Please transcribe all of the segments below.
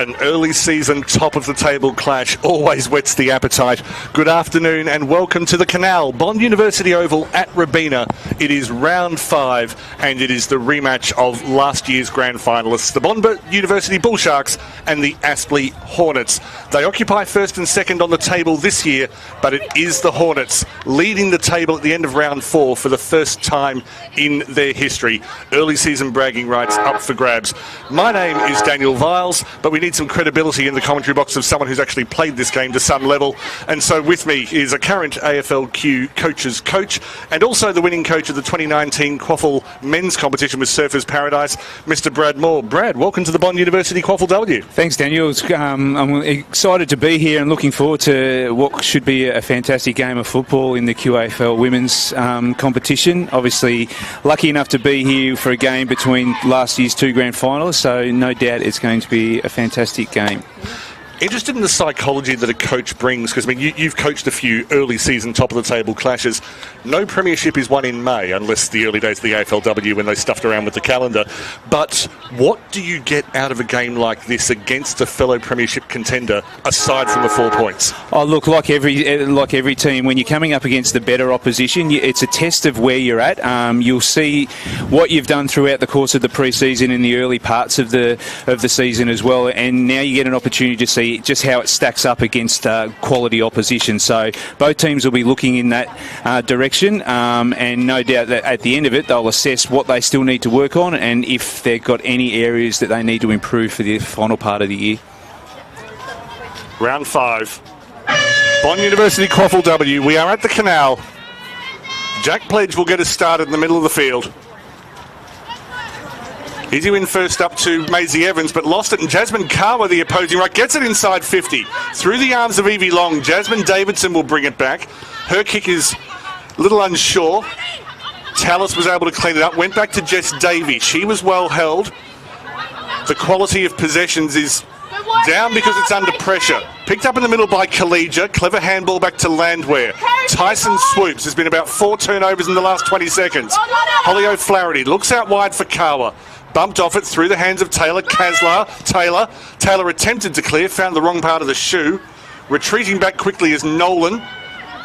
An early season top of the table clash always whets the appetite. Good afternoon and welcome to the Canal, Bond University Oval at Robina. It is round 5 and it is the rematch of last year's grand finalists, the Bond University Bull Sharks and the Aspley Hornets. They occupy first and second on the table this year, but it is the Hornets leading the table at the end of round 4 for the first time in their history. Early season bragging rights up for grabs. My name is Daniel Viles, but we need some credibility in the commentary box of someone who's actually played this game to some level. And so with me is a current AFLW coach's coach and also the winning coach of the 2019 QAFL men's competition with Surfers Paradise, Mr. Brad Moore. Brad, welcome to the Bond University QAFLW. Thanks, Daniel. I'm excited to be here and looking forward to what should be a fantastic game of football in the QAFL women's competition. Obviously, lucky enough to be here for a game between last year's two grand finalists, so no doubt it's going to be a fantastic game. Interested in the psychology that a coach brings, because I mean you've coached a few early season top of the table clashes. No premiership is won in May unless the early days of the AFLW when they stuffed around with the calendar. But what do you get out of a game like this against a fellow premiership contender aside from the 4 points? Oh, look, like every team, when you're coming up against the better opposition, it's a test of where you're at. You'll see what you've done throughout the course of the pre-season in the early parts of the season as well, and now you get an opportunity to see just how it stacks up against quality opposition. So both teams will be looking in that direction, and no doubt that at the end of it they'll assess what they still need to work on and if they've got any areas that they need to improve for the final part of the year. Round 5. Bond University QAFLW. We are at the Canal. Jack Pledge will get us started in the middle of the field. Easy win first up to Maisie Evans, but lost it, and Jasmine Kawa, the opposing right, gets it inside 50. Through the arms of Evie Long, Jasmine Davidson will bring it back. Her kick is a little unsure. Tallis was able to clean it up, went back to Jess Davey. She was well held. The quality of possessions is down because it's under pressure. Picked up in the middle by Collegia. Clever handball back to Landwehr. Tyson swoops. There's been about 4 turnovers in the last 20 seconds. Holly O'Flaherty looks out wide for Kawa. Bumped off it through the hands of Taylor. Taylor attempted to clear, found the wrong part of the shoe. Retreating back quickly is Nolan.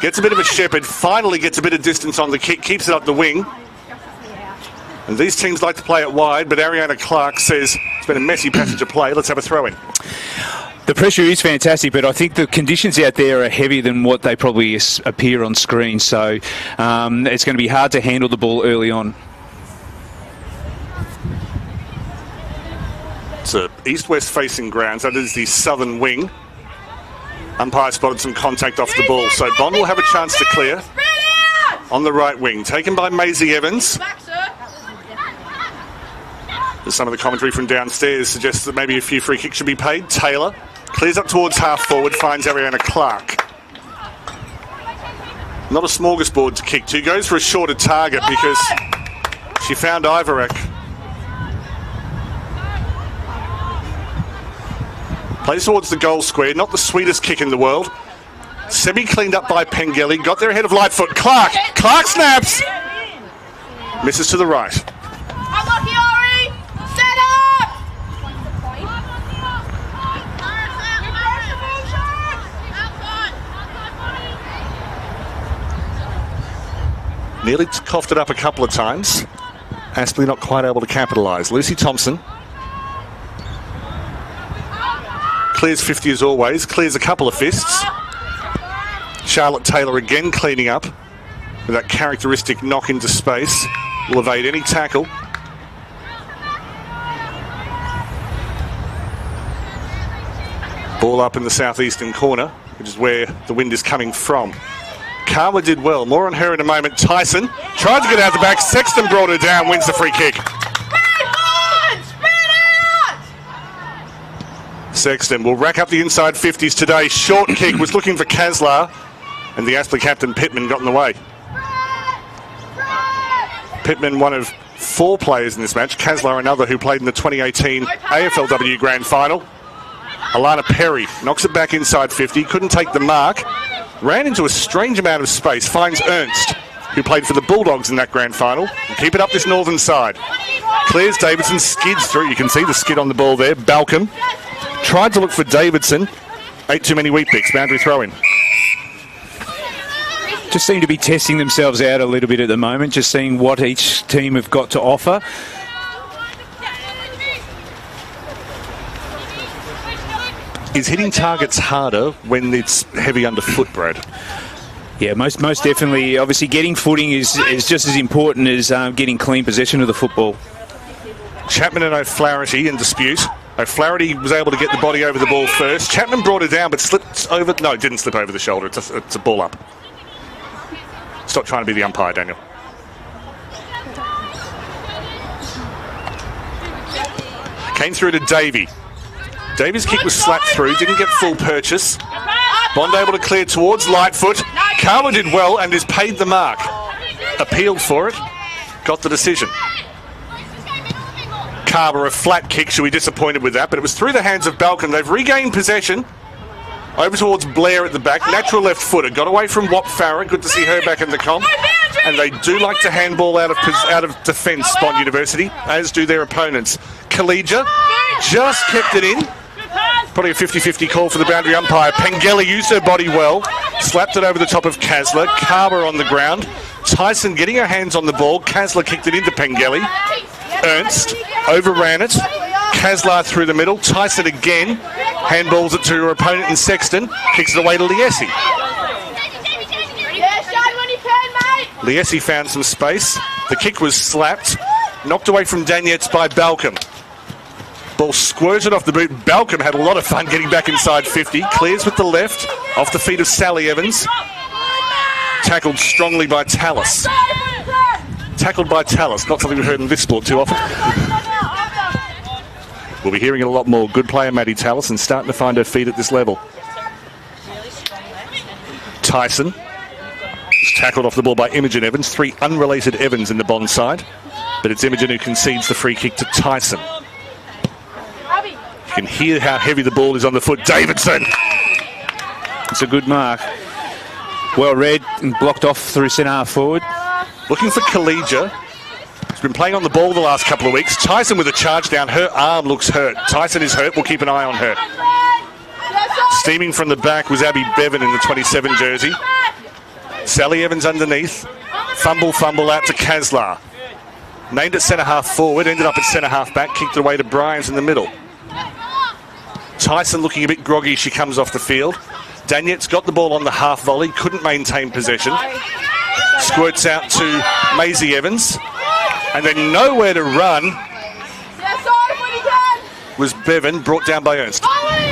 Gets a bit of a shepherd, finally gets a bit of distance on the kick, keeps it up the wing. And these teams like to play it wide, but Ariana Clark says it's been a messy passage of play. Let's have a throw in. The pressure is fantastic, but I think the conditions out there are heavier than what they probably appear on screen. So it's going to be hard to handle the ball early on. It's a east-west facing grounds. That is the southern wing. Umpire spotted some contact off the ball, so Bond will have a chance to clear on the right wing. Taken by Maisie Evans. Some of the commentary from downstairs suggests that maybe a few free kicks should be paid. Taylor clears up towards half forward, finds Ariana Clark. Not a smorgasbord to kick to. Goes for a shorter target because she found Ivarak. Plays towards the goal square, not the sweetest kick in the world. Semi-cleaned up by Pengelly, got there ahead of Lightfoot. Clark snaps! Misses to the right. Unlucky Ori! Set up! Nearly coughed it up a couple of times. Aspley not quite able to capitalise. Lucy Thompson. Clears 50 as always, clears a couple of fists. Charlotte Taylor again cleaning up with that characteristic knock into space. Will evade any tackle. Ball up in the southeastern corner, which is where the wind is coming from. Karma did well, more on her in a moment. Tyson tried to get out the back, Sexton brought her down, wins the free kick. Sexton will rack up the inside 50s today. Short kick was looking for Kaslar, and the Aspley captain Pittman got in the way. Pittman, one of 4 players in this match. Kaslar, another who played in the 2018 AFLW Grand Final. Alana Perry knocks it back inside 50, couldn't take the mark. Ran into a strange amount of space, finds Ernst, who played for the Bulldogs in that Grand Final. Will keep it up this northern side. Clears Davidson, skids through. You can see the skid on the ball there. Balcom tried to look for Davidson. Ate too many Weet-Bix. Boundary throw-in. Just seem to be testing themselves out a little bit at the moment, just seeing what each team have got to offer. Is hitting targets harder when it's heavy underfoot, Brad? Yeah, most definitely. Obviously, getting footing is just as important as getting clean possession of the football. Chapman and O'Flaherty in dispute. O'Flaherty was able to get the body over the ball first. Chapman brought it down, but slipped over. No, it didn't slip over the shoulder. It's a ball up. Stop trying to be the umpire, Daniel. Came through to Davey. Davy's kick was slapped through, didn't get full purchase. Bond able to clear towards Lightfoot. Carver did well and is paid the mark. Appealed for it, got the decision. Carver, a flat kick, she'll be disappointed with that, but it was through the hands of Balcom. They've regained possession. Over towards Blair at the back, natural left footer. Got away from Wap Farah, good to see her back in the comp. And they do like to handball out of defence, Bond University, as do their opponents. Khalija just kept it in. Probably a 50-50 call for the boundary umpire. Pengeli used her body well. Slapped it over the top of Kasler. Carver on the ground. Tyson getting her hands on the ball. Kasler kicked it into Pengeli. Ernst overran it. Kaslar through the middle. Tyson again. Handballs it to her opponent in Sexton. Kicks it away to Liesi. Liesi found some space. The kick was slapped. Knocked away from Danietz by Balcom. Ball squirted off the boot. Balcom had a lot of fun getting back inside 50. Clears with the left. Off the feet of Sally Evans. Tackled strongly by Tallis. Tackled by Tallis. Not something we've heard in this sport too often. We'll be hearing it a lot more. Good player, Maddie Tallis, and starting to find her feet at this level. Tyson was tackled off the ball by Imogen Evans. 3 unrelated Evans in the Bond side. But it's Imogen who concedes the free kick to Tyson. You can hear how heavy the ball is on the foot. Davidson! It's a good mark. Well read and blocked off through centre half forward. Looking for Khalija. She's been playing on the ball the last couple of weeks. Tyson with a charge down. Her arm looks hurt. Tyson is hurt. We'll keep an eye on her. Steaming from the back was Abby Bevan in the 27 jersey. Sally Evans underneath. Fumble out to Kaslar. Named at centre half forward. Ended up at centre half back. Kicked it away to Bryans in the middle. Tyson looking a bit groggy. She comes off the field. Daniet's got the ball on the half volley. Couldn't maintain possession. Squirts out to Maisie Evans. And then nowhere to run was Bevan, brought down by Ernst.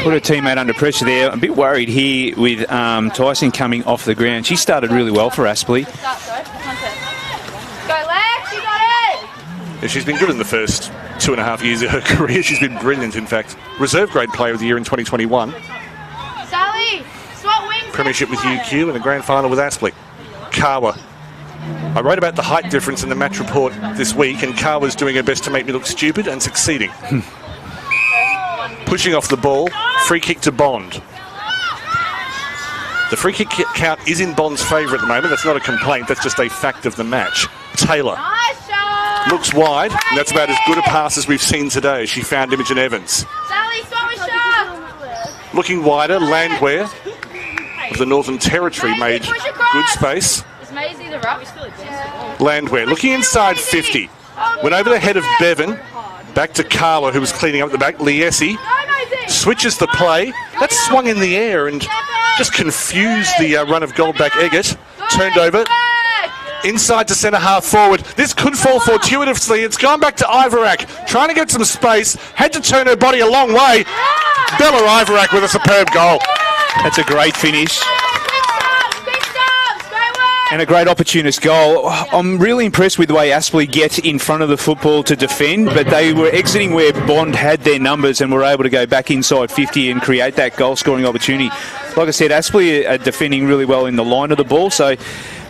Put her teammate under pressure there. I'm a bit worried here with Tyson coming off the ground. She started really well for Aspley. Go Lex, you got it! Yeah, she's been good in the first 2.5 years of her career. She's been brilliant, in fact. Reserve grade player of the year in 2021. Sally, swap wings. Premiership with UQ and a grand final with Aspley. Kawa. I wrote about the height difference in the match report this week, and Kawa's doing her best to make me look stupid and succeeding. Pushing off the ball. Free kick to Bond. The free kick count is in Bond's favour at the moment. That's not a complaint. That's just a fact of the match. Taylor looks wide, and that's about as good a pass as we've seen today. She found Imogen Evans. Sally, swap with Shaw. Looking wider, Landwehr of the Northern Territory made good space. Is Maisie the ruck? Landwehr looking inside 50. Went over the head of Bevan. Back to Kawa, who was cleaning up the back. Liesi switches the play. That swung in the air and just confused the run of Goldback Eggert. Turned over. Inside to centre half forward. This could fall fortuitously. It's gone back to Ivorak. Trying to get some space. Had to turn her body a long way. Bella Ivorak with a superb goal. That's a great finish. And a great opportunist goal. I'm really impressed with the way Aspley get in front of the football to defend, but they were exiting where Bond had their numbers and were able to go back inside 50 and create that goal-scoring opportunity. Like I said, Aspley are defending really well in the line of the ball, so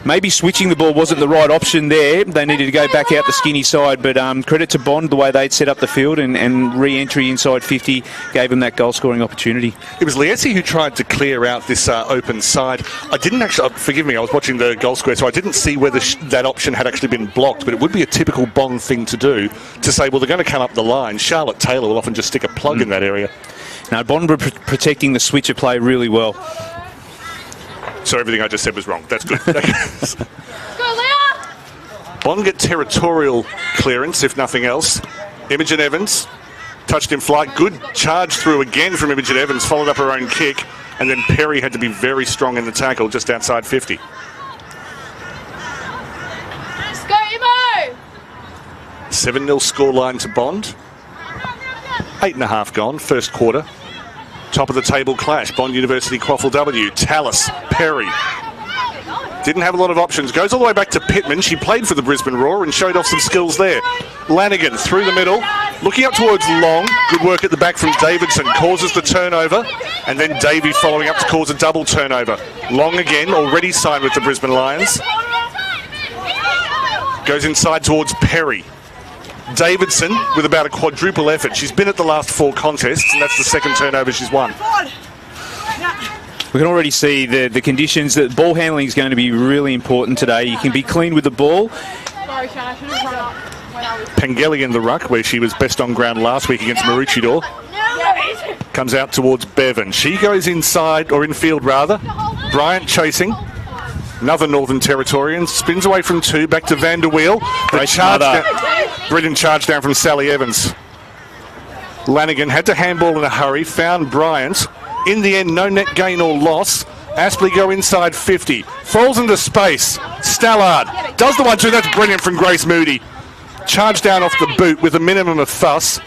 maybe switching the ball wasn't the right option there. They needed to go back out the skinny side, but credit to Bond, the way they'd set up the field and re-entry inside 50 gave them that goal-scoring opportunity. It was Liesi who tried to clear out this open side. I didn't actually, forgive me, I was watching the goal square, so I didn't see whether that option had actually been blocked, but it would be a typical Bond thing to do, to say, well, they're going to come up the line. Charlotte Taylor will often just stick a plug in that area. Now, Bond were protecting the switch of play really well. So everything I just said was wrong. That's good. Go, Leah! Bond get territorial clearance, if nothing else. Imogen Evans touched in flight. Good charge through again from Imogen Evans, followed up her own kick. And then Perry had to be very strong in the tackle just outside 50. Let's go, Imo! 7-0 scoreline to Bond. 8.5 gone, first quarter. Top of the table clash. Bond University, QAFLW, Tallis, Perry. Didn't have a lot of options. Goes all the way back to Pittman. She played for the Brisbane Roar and showed off some skills there. Lanigan through the middle. Looking up towards Long. Good work at the back from Davidson. Causes the turnover. And then Davey following up to cause a double turnover. Long again, already signed with the Brisbane Lions. Goes inside towards Perry. Davidson with about a quadruple effort. She's been at the last 4 contests, and that's the second turnover she's won. We can already see the conditions that ball handling is going to be really important today. You can be clean with the ball. Sorry, Sean, I should have run up when I was... Pengelly in the ruck, where she was best on ground last week against Maroochydore. Comes out towards Bevan. She goes inside, or infield rather. Bryant chasing. Another Northern Territorian. Spins away from 2, back to Van der Weel. Brilliant charge down from Sally Evans. Lanigan had to handball in a hurry, found Bryant. In the end, no net gain or loss. Aspley go inside 50. Falls into space. Stallard does the 1-2. That's brilliant from Grace Moody. Charge down off the boot with a minimum of fuss.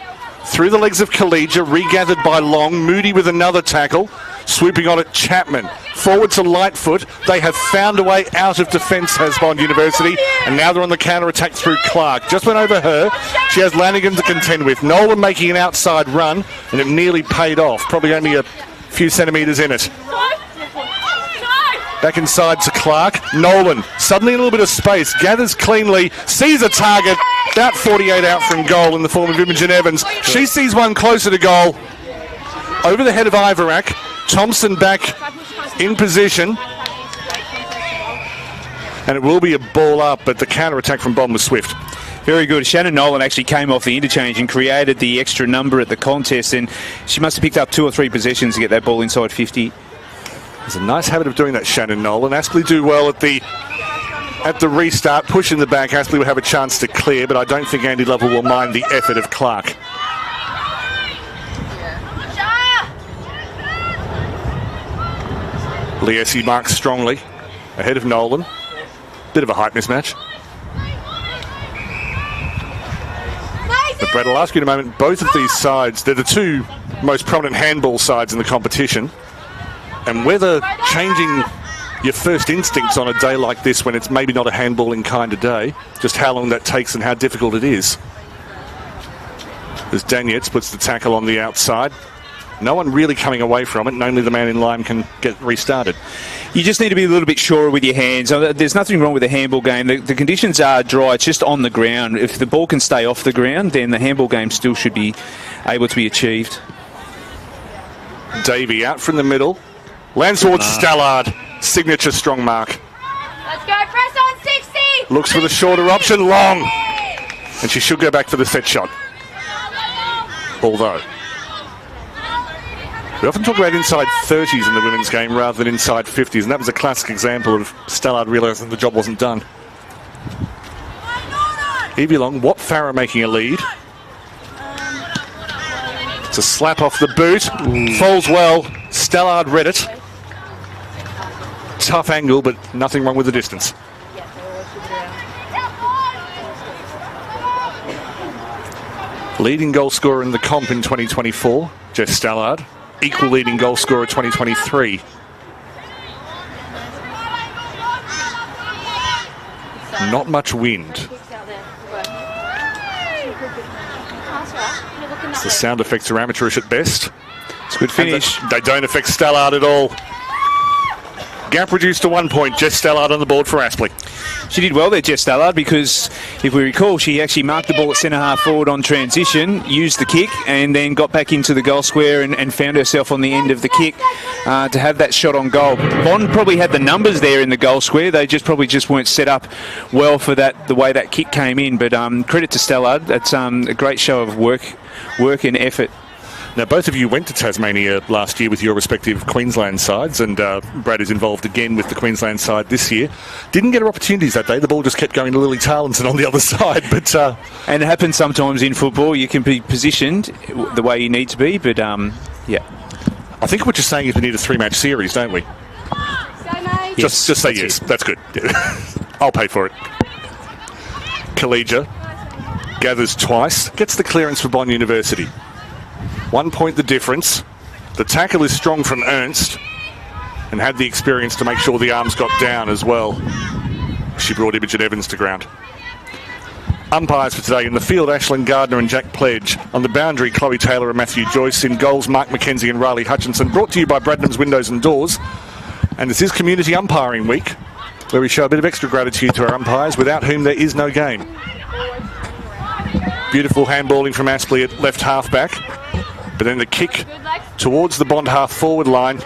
Through the legs of Collegia, regathered by Long. Moody with another tackle. Swooping on it, Chapman. Forward to Lightfoot. They have found a way out of defence, has Bond University. And now they're on the counter-attack through Clark. Just went over her. She has Lanigan to contend with. Nolan making an outside run, and it nearly paid off. Probably only a few centimetres in it. Back inside to Clark. Nolan, suddenly a little bit of space. Gathers cleanly. Sees a target. About 48 out from goal in the form of Imogen Evans. She sees one closer to goal. Over the head of Ivarak. Thompson back in position. And it will be a ball up, but the counter-attack from Bond was swift. Very good. Shannon Nolan actually came off the interchange and created the extra number at the contest, and she must have picked up 2 or 3 possessions to get that ball inside 50. There's a nice habit of doing that, Shannon Nolan. Aspley do well at the restart, push in the back. Aspley will have a chance to clear, but I don't think Andy Lovell will mind the effort of Clark. Liesi marks strongly ahead of Nolan. Bit of a height mismatch. But Brett, I'll ask you in a moment, both of these sides, they're the 2 most prominent handball sides in the competition. And whether changing your first instincts on a day like this, when it's maybe not a handballing kind of day, just how long that takes and how difficult it is. As Danietz puts the tackle on the outside. No one really coming away from it, and only the man in line can get restarted. You just need to be a little bit surer with your hands. There's nothing wrong with the handball game. The conditions are dry. It's just on the ground. If the ball can stay off the ground, then the handball game still should be able to be achieved. Davey out from the middle. Lands towards Stallard. Signature strong mark. Let's go, press on 60! Looks for the shorter option, Long. And she should go back for the set shot. Although, we often talk about inside 30s in the women's game rather than inside 50s, and that was a classic example of Stallard realising the job wasn't done. Evie Long, Watt Farah making a lead. It's a slap off the boot. Falls well. Stallard read it. Tough angle, but nothing wrong with the distance. Leading goal scorer in the comp in 2024, Jess Stallard. Equal leading goal scorer 2023. Not much wind. The sound effects are amateurish at best. It's a good finish. They don't affect Stallard at all. Gap reduced to 1 point. Jess Stallard on the board for Aspley. She did well there, Jess Stallard, because if we recall, she actually marked the ball at centre-half forward on transition, used the kick, and then got back into the goal square and found herself on the end of the kick to have that shot on goal. Bond probably had the numbers there in the goal square. They probably weren't set up well for that, the way that kick came in. But credit to Stallard. That's a great show of work and effort. Now, both of you went to Tasmania last year with your respective Queensland sides, and Brad is involved again with the Queensland side this year. Didn't get opportunities that day. The ball just kept going to Lily Tarlinson on the other side. But and it happens sometimes in football. You can be positioned the way you need to be, but yeah. I think what you're saying is we need a 3-match series, don't we? Yes, just say yes. That's good. I'll pay for it. Collegia gathers twice, gets the clearance for Bond University. 1 point the difference. The tackle is strong from Ernst and had the experience to make sure the arms got down as well. She brought Imogen Evans to ground. Umpires for today in the field, Ashlyn Gardner and Jack Pledge. On the boundary, Chloe Taylor and Matthew Joyce. In goals, Mark McKenzie and Riley Hutchinson. Brought to you by Bradnam's Windows and Doors. And this is Community Umpiring Week, where we show a bit of extra gratitude to our umpires, without whom there is no game. Beautiful handballing from Aspley at left half-back. But then the kick towards the Bond half-forward line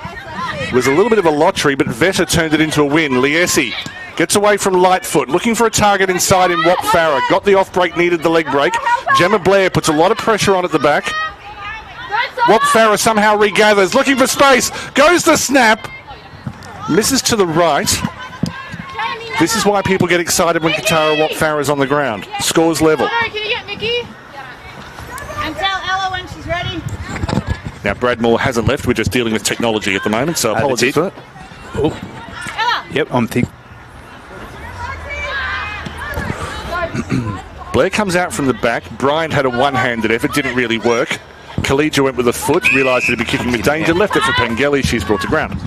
was a little bit of a lottery, but Vetter turned it into a win. Liesi gets away from Lightfoot, looking for a target inside in Watt Farah. Got the off-break, needed the leg break. Gemma Blair puts a lot of pressure on at the back. Watt Farah somehow regathers, looking for space. Goes the snap. Misses to the right. This is why people get excited when Katara Watt Farah is on the ground. Scores level. Can you get Mickey? And tell Ella when she's ready. Now, Bradmore hasn't left. We're just dealing with technology at the moment, so apologies for that. Oh. Yep, I'm thinking. Blair comes out from the back. Bryant had a one-handed effort, didn't really work. Collegia went with a foot, realised he'd be kicking with danger, left it for Pengelly. She's brought to ground.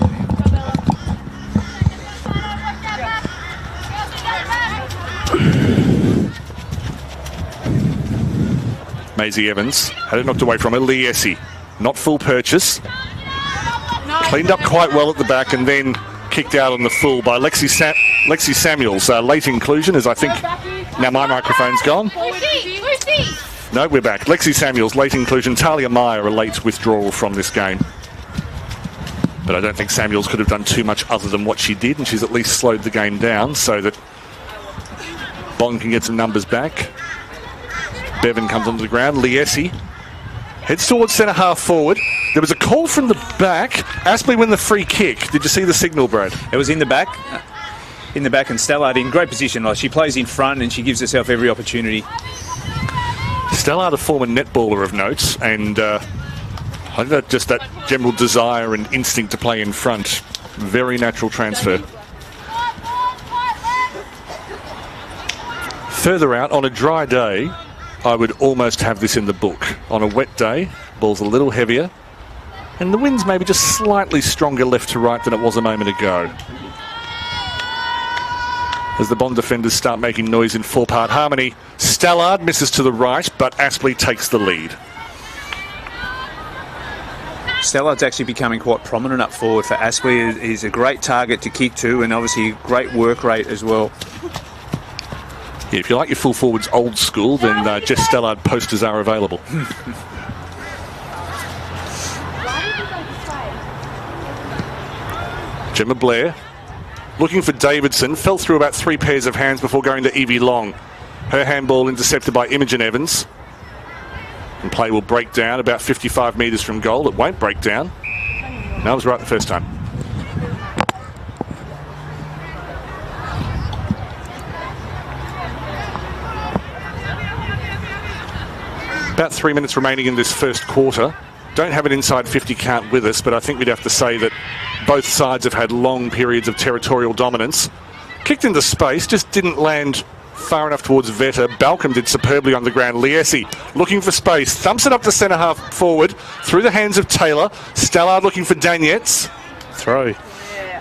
Maisie Evans had it knocked away from her. Liesi, not full purchase. Cleaned up quite well at the back and then kicked out on the full by Lexi Samuels. Late inclusion, as I think now my microphone's gone. No, we're back. Lexi Samuels, late inclusion. Talia Meyer, a late withdrawal from this game. But I don't think Samuels could have done too much other than what she did, and she's at least slowed the game down so that Bond can get some numbers back. Bevan comes onto the ground. Liesi heads towards centre half forward. There was a call from the back. Aspley win the free kick. Did you see the signal, Brad? It was in the back. In the back, and Stellard in great position. Like, she plays in front and she gives herself every opportunity. Stellard, a former netballer of note, and I think that just that general desire and instinct to play in front. Very natural transfer. Further out, on a dry day, I would almost have this in the book. On a wet day, ball's a little heavier, and the wind's maybe just slightly stronger left to right than it was a moment ago. As the Bond defenders start making noise in four-part harmony, Stallard misses to the right, but Aspley takes the lead. Stellard's actually becoming quite prominent up forward for Aspley. He's a great target to kick to, and obviously great work rate as well. Yeah, if you like your full forwards old school, then Jess Stellard posters are available. Gemma Blair looking for Davidson, fell through about 3 pairs of hands before going to Evie Long. Her handball intercepted by Imogen Evans. And play will break down about 55 metres from goal. It won't break down. No, I was right the first time. About 3 minutes remaining in this first quarter. Don't have an inside 50 count with us, but I think we'd have to say that both sides have had long periods of territorial dominance. Kicked into space, just didn't land far enough towards Vetter. Balcom did superbly on the ground. Liesi looking for space, thumps it up to centre half forward, through the hands of Taylor. Stallard looking for Danietz. Throw.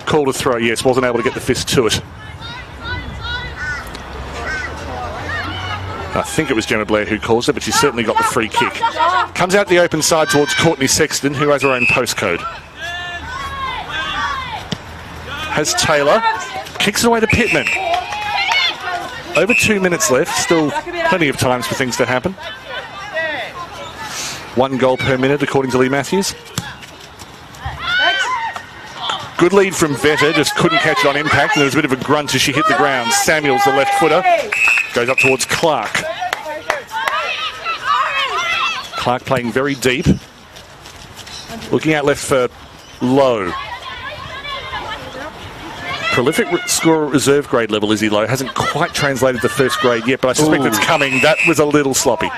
Called a throw, yes, wasn't able to get the fist to it. I think it was Gemma Blair who calls it, but she's certainly got the free kick. Comes out the open side towards Courtney Sexton, who has her own postcode. Has Taylor. Kicks it away to Pittman. Over 2 minutes left. Still plenty of times for things to happen. 1 goal per minute, according to Lee Matthews. Good lead from Vetter, just couldn't catch it on impact. And there was a bit of a grunt as she hit the ground. Samuels, the left footer, goes up towards Clark. Clark playing very deep. Looking out left for Lowe. Prolific scorer at reserve grade level, Izzy Lowe. Hasn't quite translated to first grade yet, but I suspect it's coming. That was a little sloppy.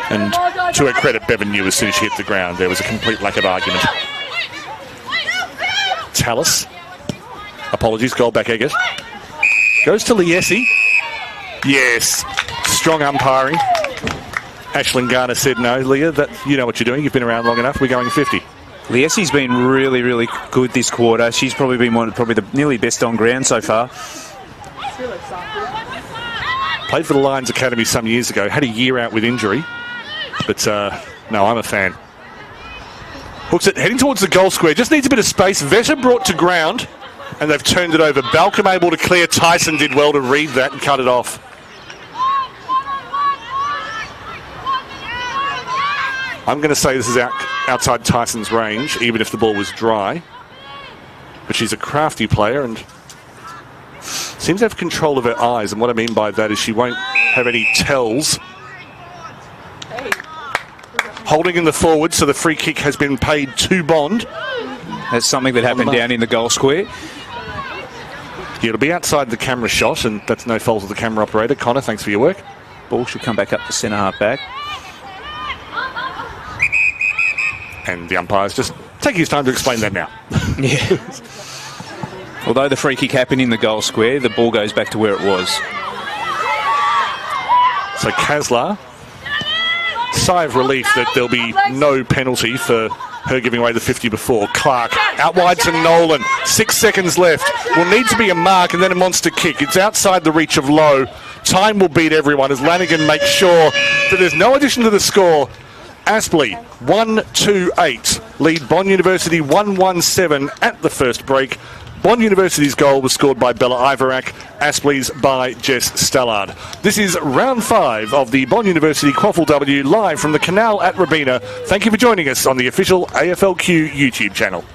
And to her credit, Bevan knew as soon as she hit the ground there was a complete lack of argument. Tallis. Apologies, goal back Eggert. Goes to Liesi. Yes. Strong umpiring. Ashlyn Garner said no, Leah, that you know what you're doing. You've been around long enough. We're going 50. Liesi's been really, really good this quarter. She's probably been the nearly best on ground so far. Played for the Lions Academy some years ago. Had a year out with injury. But, no, I'm a fan. Hooks it, heading towards the goal square. Just needs a bit of space. Vetter brought to ground, and they've turned it over. Balcom able to clear. Tyson did well to read that and cut it off. I'm going to say this is outside Tyson's range, even if the ball was dry. But she's a crafty player and seems to have control of her eyes. And what I mean by that is she won't have any tells. Holding in the forward, so the free kick has been paid to Bond. That's something that happened down in the goal square. Yeah, it'll be outside the camera shot, and that's no fault of the camera operator. Connor, thanks for your work. Ball should come back up to centre half back. And the umpire's just taking his time to explain that now. Yeah. Although the free kick happened in the goal square, the ball goes back to where it was. So Kaslar, sigh of relief that there'll be no penalty for her giving away the 50 before. Clark out wide to Nolan. 6 seconds left. Will need to be a mark and then a monster kick. It's outside the reach of Lowe. Time will beat everyone as Lanigan makes sure that there's no addition to the score. Aspley 1-2-8 lead Bond University 1-1-7 at the first break. Bond University's goal was scored by Bella Ivorak, Aspley's by Jess Stallard. This is round 5 of the Bond University QAFLW live from the Canal at Robina. Thank you for joining us on the official AFLQ YouTube channel.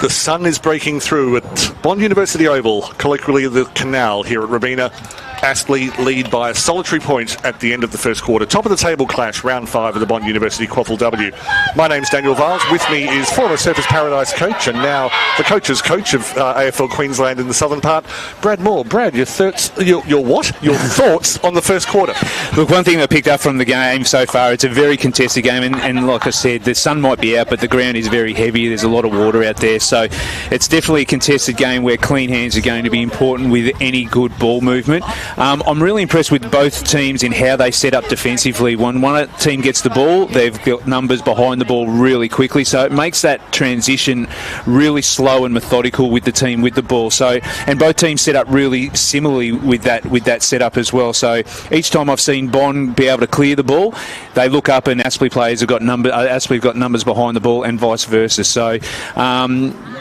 The sun is breaking through at Bond University Oval, colloquially the Canal here at Robina. Aspley lead by a solitary point at the end of the first quarter. Top of the table clash, round 5 of the Bond University QAFLW. My name's Daniel Viles. With me is former Surfers Paradise coach and now the coach's coach of AFL Queensland in the southern part, Brad Moore. Brad, your thoughts on the first quarter? Look, one thing I picked up from the game so far, it's a very contested game, and like I said, the sun might be out, but the ground is very heavy. There's a lot of water out there, so it's definitely a contested game where clean hands are going to be important with any good ball movement. I'm really impressed with both teams in how they set up defensively. When one team gets the ball, they've got numbers behind the ball really quickly, so it makes that transition really slow and methodical with the team with the ball. So, and both teams set up really similarly with that setup as well. So each time I've seen Bond be able to clear the ball, they look up and Aspley players have got Aspley have got numbers behind the ball, and vice versa. So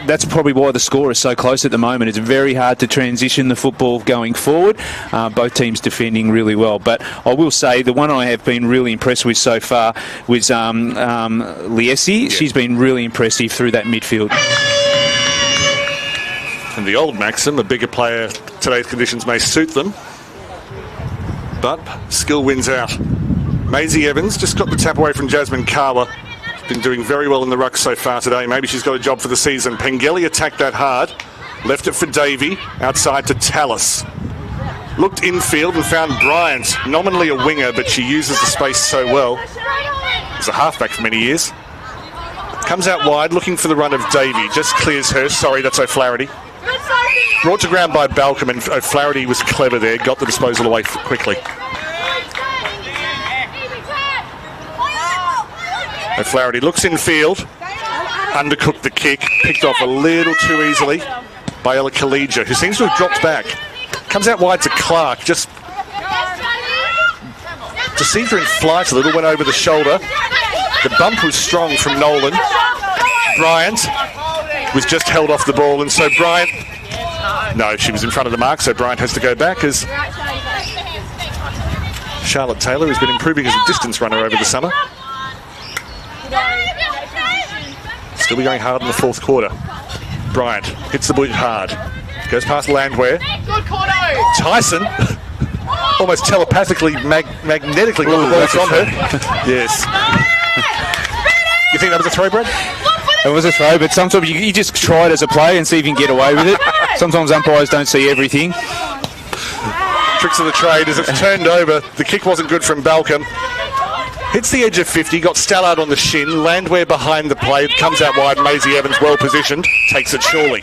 that's probably why the score is so close at the moment. It's very hard to transition the football going forward. Both teams defending really well. But I will say the one I have been really impressed with so far was Liesi. Yeah. She's been really impressive through that midfield. And the old maxim, a bigger player, today's conditions may suit them. But skill wins out. Maisie Evans just got the tap away from Jasmine Kawa. Been doing very well in the ruck so far today. Maybe she's got a job for the season. Pengelly attacked that hard. Left it for Davey. Outside to Tallis. Looked infield and found Bryant. Nominally a winger, but she uses the space so well. As a halfback for many years. Comes out wide, looking for the run of Davey. Just clears her. Sorry, that's O'Flaherty. Brought to ground by Balcom, and O'Flaherty was clever there. Got the disposal away quickly. O'Flaherty looks in field, undercooked the kick, picked off a little too easily by Ella Khalija, who seems to have dropped back. Comes out wide to Clark, just deceived her in flight a little, went over the shoulder. The bump was strong from Nolan. Bryant was just held off the ball, and so Bryant... No, she was in front of the mark, so Bryant has to go back as Charlotte Taylor has been improving as a distance runner over the summer. Still be going hard in the fourth quarter. Bryant hits the boot hard. Goes past Landwehr. Tyson almost telepathically, magnetically got the ball from her. Yes. You think that was a throw, Brad? It was a throw, but sometimes you just try it as a player and see if you can get away with it. Sometimes umpires don't see everything. Tricks of the trade as it's turned over. The kick wasn't good from Balcom. Hits the edge of 50, got Stallard on the shin. Landwehr behind the play. It comes out wide. Maisie Evans well positioned. Takes it surely.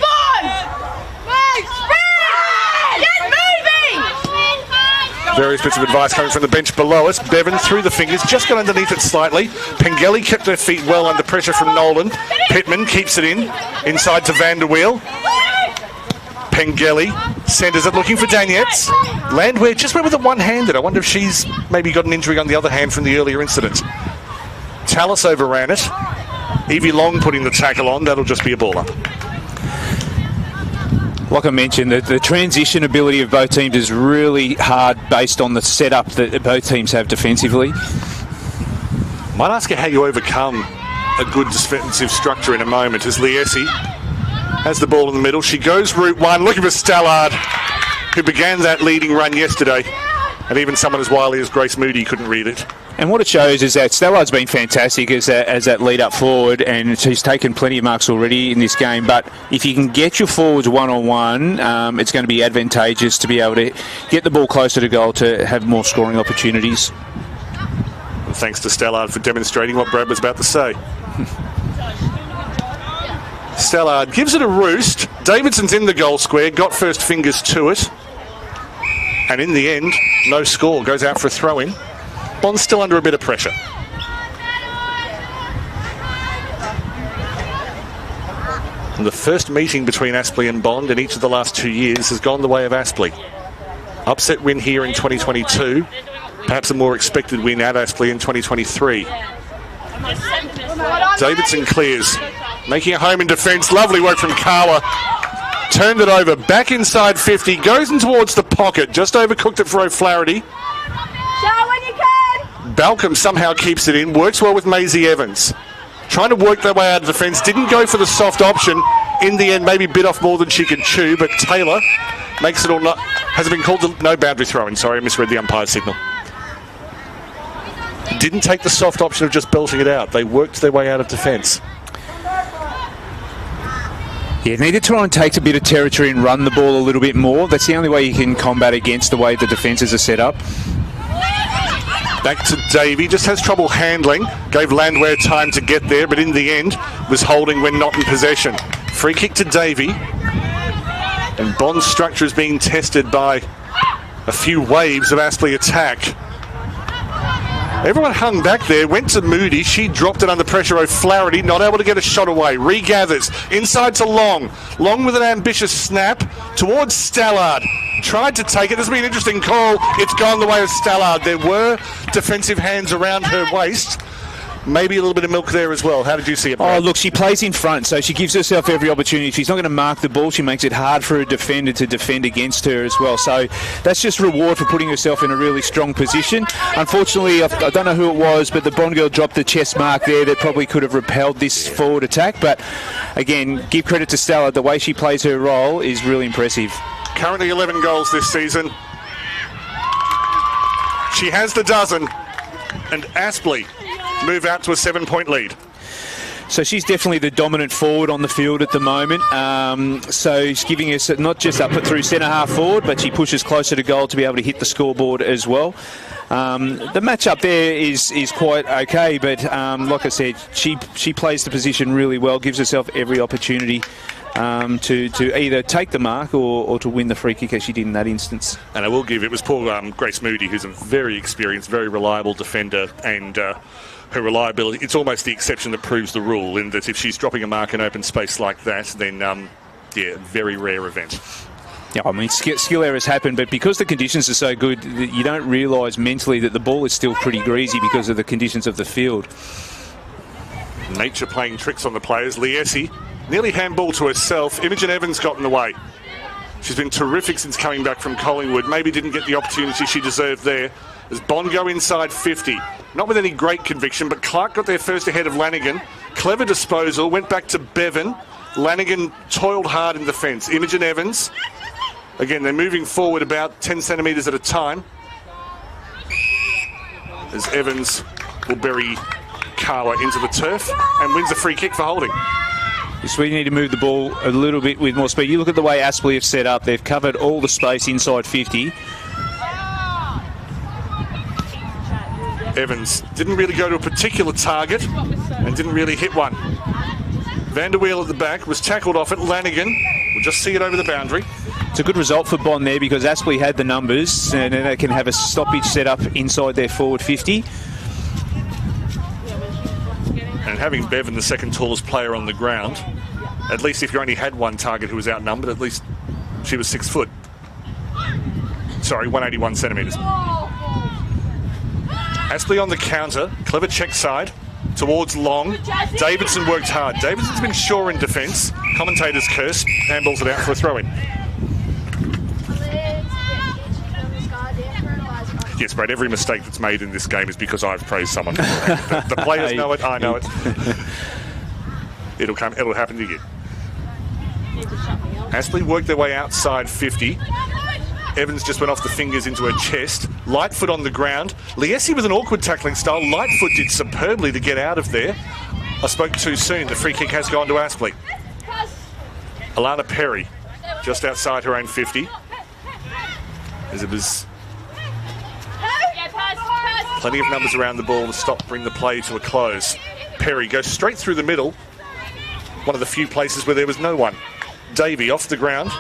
Various bits of advice coming from the bench below us. Bevan through the fingers, just got underneath it slightly. Pengelly kept her feet well under pressure from Nolan. Pittman keeps it in, inside to Vanderweel. Pengelly centres it, looking for Danietz. Landwehr just went with it one-handed. I wonder if she's maybe got an injury on the other hand from the earlier incident. Tallis overran it. Evie Long putting the tackle on. That'll just be a baller. Like I mentioned, the transition ability of both teams is really hard based on the setup that both teams have defensively. Might ask you how you overcome a good defensive structure in a moment as Liesi has the ball in the middle. She goes route one, looking for Stallard, who began that leading run yesterday. And even someone as wily as Grace Moody couldn't read it. And what it shows is that Stallard's been fantastic as that lead up forward, and she's taken plenty of marks already in this game. But if you can get your forwards one-on-one, it's going to be advantageous to be able to get the ball closer to goal to have more scoring opportunities. And thanks to Stallard for demonstrating what Brad was about to say. Stallard gives it a roost. Davidson's in the goal square, got first fingers to it. And in the end, no score. Goes out for a throw-in. Bond's still under a bit of pressure. And the first meeting between Aspley and Bond in each of the last 2 years has gone the way of Aspley. Upset win here in 2022. Perhaps a more expected win at Aspley in 2023. Davidson clears. Making a home in defence. Lovely work from Kawa. Turned it over, back inside 50, goes in towards the pocket, just overcooked it for O'Flaherty. Balcom somehow keeps it in, works well with Maisie Evans. Trying to work their way out of defence, didn't go for the soft option. in the end maybe bit off more than she could chew, but Taylor makes it all not... Hasn't been called no boundary throwing. Sorry, I misread the umpire's signal. Didn't take the soft option of just belting it out. They worked their way out of defence. Yeah, need to try and take a bit of territory and run the ball a little bit more. That's the only way you can combat against the way the defences are set up. Back to Davey, just has trouble handling. Gave Landwehr time to get there, but in the end was holding when not in possession. Free kick to Davey. And Bond's structure is being tested by a few waves of Aspley attack. Everyone hung back there, went to Moody. She dropped it under pressure. O'Flaherty not able to get a shot away. Regathers inside to Long. Long with an ambitious snap towards Stallard. Tried to take it. This will be an interesting call. It's gone the way of Stallard. There were defensive hands around her waist. Maybe a little bit of milk there as well. How did you see it, Brad? Oh, look, she plays in front, so she gives herself every opportunity. If she's not going to mark the ball, she makes it hard for a defender to defend against her as well. So that's just reward for putting herself in a really strong position. Unfortunately, I don't know who it was, but the Bond girl dropped the chest mark there that probably could have repelled this forward attack. But again, give credit to Stella. The way she plays her role is really impressive. Currently 11 goals this season. She has the dozen. And Aspley move out to a 7-point lead. So she's definitely the dominant forward on the field at the moment. So she's giving us not just up through centre half forward, but she pushes closer to goal to be able to hit the scoreboard as well. The match up there is quite okay, but like I said, she plays the position really well, gives herself every opportunity to either take the mark or to win the free kick as she did in that instance. And I will give, it was poor Grace Moody, who's a very experienced, very reliable defender, and her reliability, it's almost the exception that proves the rule, in that if she's dropping a mark in open space like that, then yeah, very rare event. Yeah, I mean, skill errors happen, but because the conditions are so good, you don't realise mentally that the ball is still pretty greasy because of the conditions of the field. Nature playing tricks on the players. Liesi nearly handball to herself. Imogen Evans got in the way. She's been terrific since coming back from Collingwood. Maybe didn't get the opportunity she deserved there. As Bond go inside 50. Not with any great conviction, but Clark got there first ahead of Lanigan. Clever disposal, went back to Bevan. Lanigan toiled hard in defence. Imogen Evans. Again, they're moving forward about 10 centimetres at a time. As Evans will bury Kawa into the turf and wins a free kick for holding. So we need to move the ball a little bit with more speed. You look at the way Aspley have set up. They've covered all the space inside 50. Evans didn't really go to a particular target and didn't really hit one. Vanderweel at the back was tackled off it. Lanigan will just see it over the boundary. It's a good result for Bond there because Aspley had the numbers and they can have a stoppage set up inside their forward 50. And having Bevan the second tallest player on the ground, at least if you only had one target who was outnumbered, at least she was 6 foot. Sorry, 181 centimetres. Aspley on the counter, clever check side towards Long. Davidson worked hard. Davidson's been sure in defence. Commentators curse, handballs it out for a throw-in. Yes, Brad, every mistake that's made in this game is because I've praised someone. The players know it, I know it. It'll happen to you. Aspley worked their way outside 50. Evans just went off the fingers into her chest. Lightfoot on the ground. Liesi with an awkward tackling style. Lightfoot did superbly to get out of there. I spoke too soon. The free kick has gone to Aspley. Alana Perry just outside her own 50. As it was plenty of numbers around the ball to bring the play to a close. Perry goes straight through the middle. One of the few places where there was no one. Davey off the ground.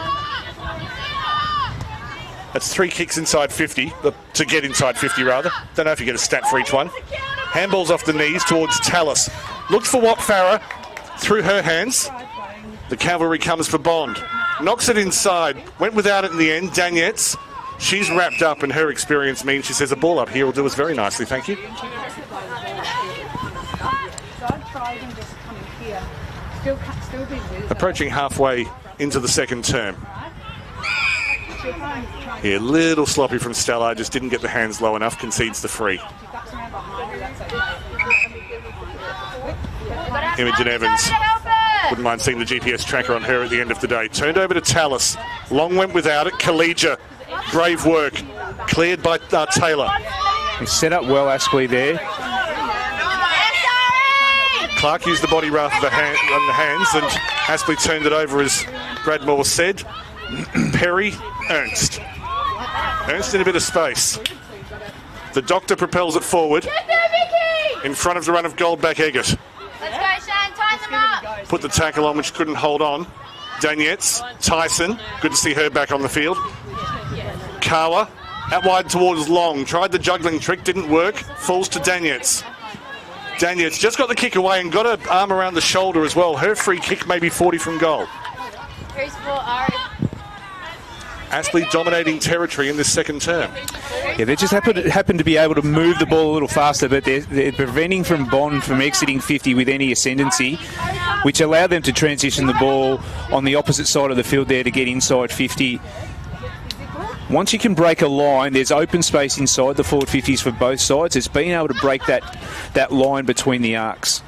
That's 3 kicks inside 50, to get inside 50 rather. Don't know if you get a stat for each one. Handballs off the knees towards Tallis. Looked for Watt Farah through her hands. The cavalry comes for Bond. Knocks it inside. Went without it in the end. Danietz. She's wrapped up, and her experience means she says a ball up here will do us very nicely. Thank you. Approaching halfway into the second term. Yeah, a little sloppy from Stella, just didn't get the hands low enough, concedes the free. Imogen Evans Wouldn't mind seeing the GPS tracker on her at the end of the day. Turned over to Tallis. Long went without it. Collegia. Brave work. Cleared by Taylor. He set up well, Aspley there. Clark used the body rather than the hands, and Aspley turned it over, as Brad Moore said. Perry, Ernst. Ernst in a bit of space. The Doctor propels it forward in front of the run of Goldback Eggett. Let's go, Shan. Tighten them up. Put the tackle on, which couldn't hold on. Danietz, Tyson. Good to see her back on the field. Kawa, out wide towards Long. Tried the juggling trick, didn't work. Falls to Danietz. Danietz just got the kick away and got her arm around the shoulder as well. Her free kick may be 40 from goal. Aspley dominating territory in this second term. Yeah, they just happen to be able to move the ball a little faster, but they're preventing Bond from exiting 50 with any ascendancy, which allowed them to transition the ball on the opposite side of the field there to get inside 50. Once you can break a line, there's open space inside the forward 50s for both sides. It's being able to break that line between the arcs.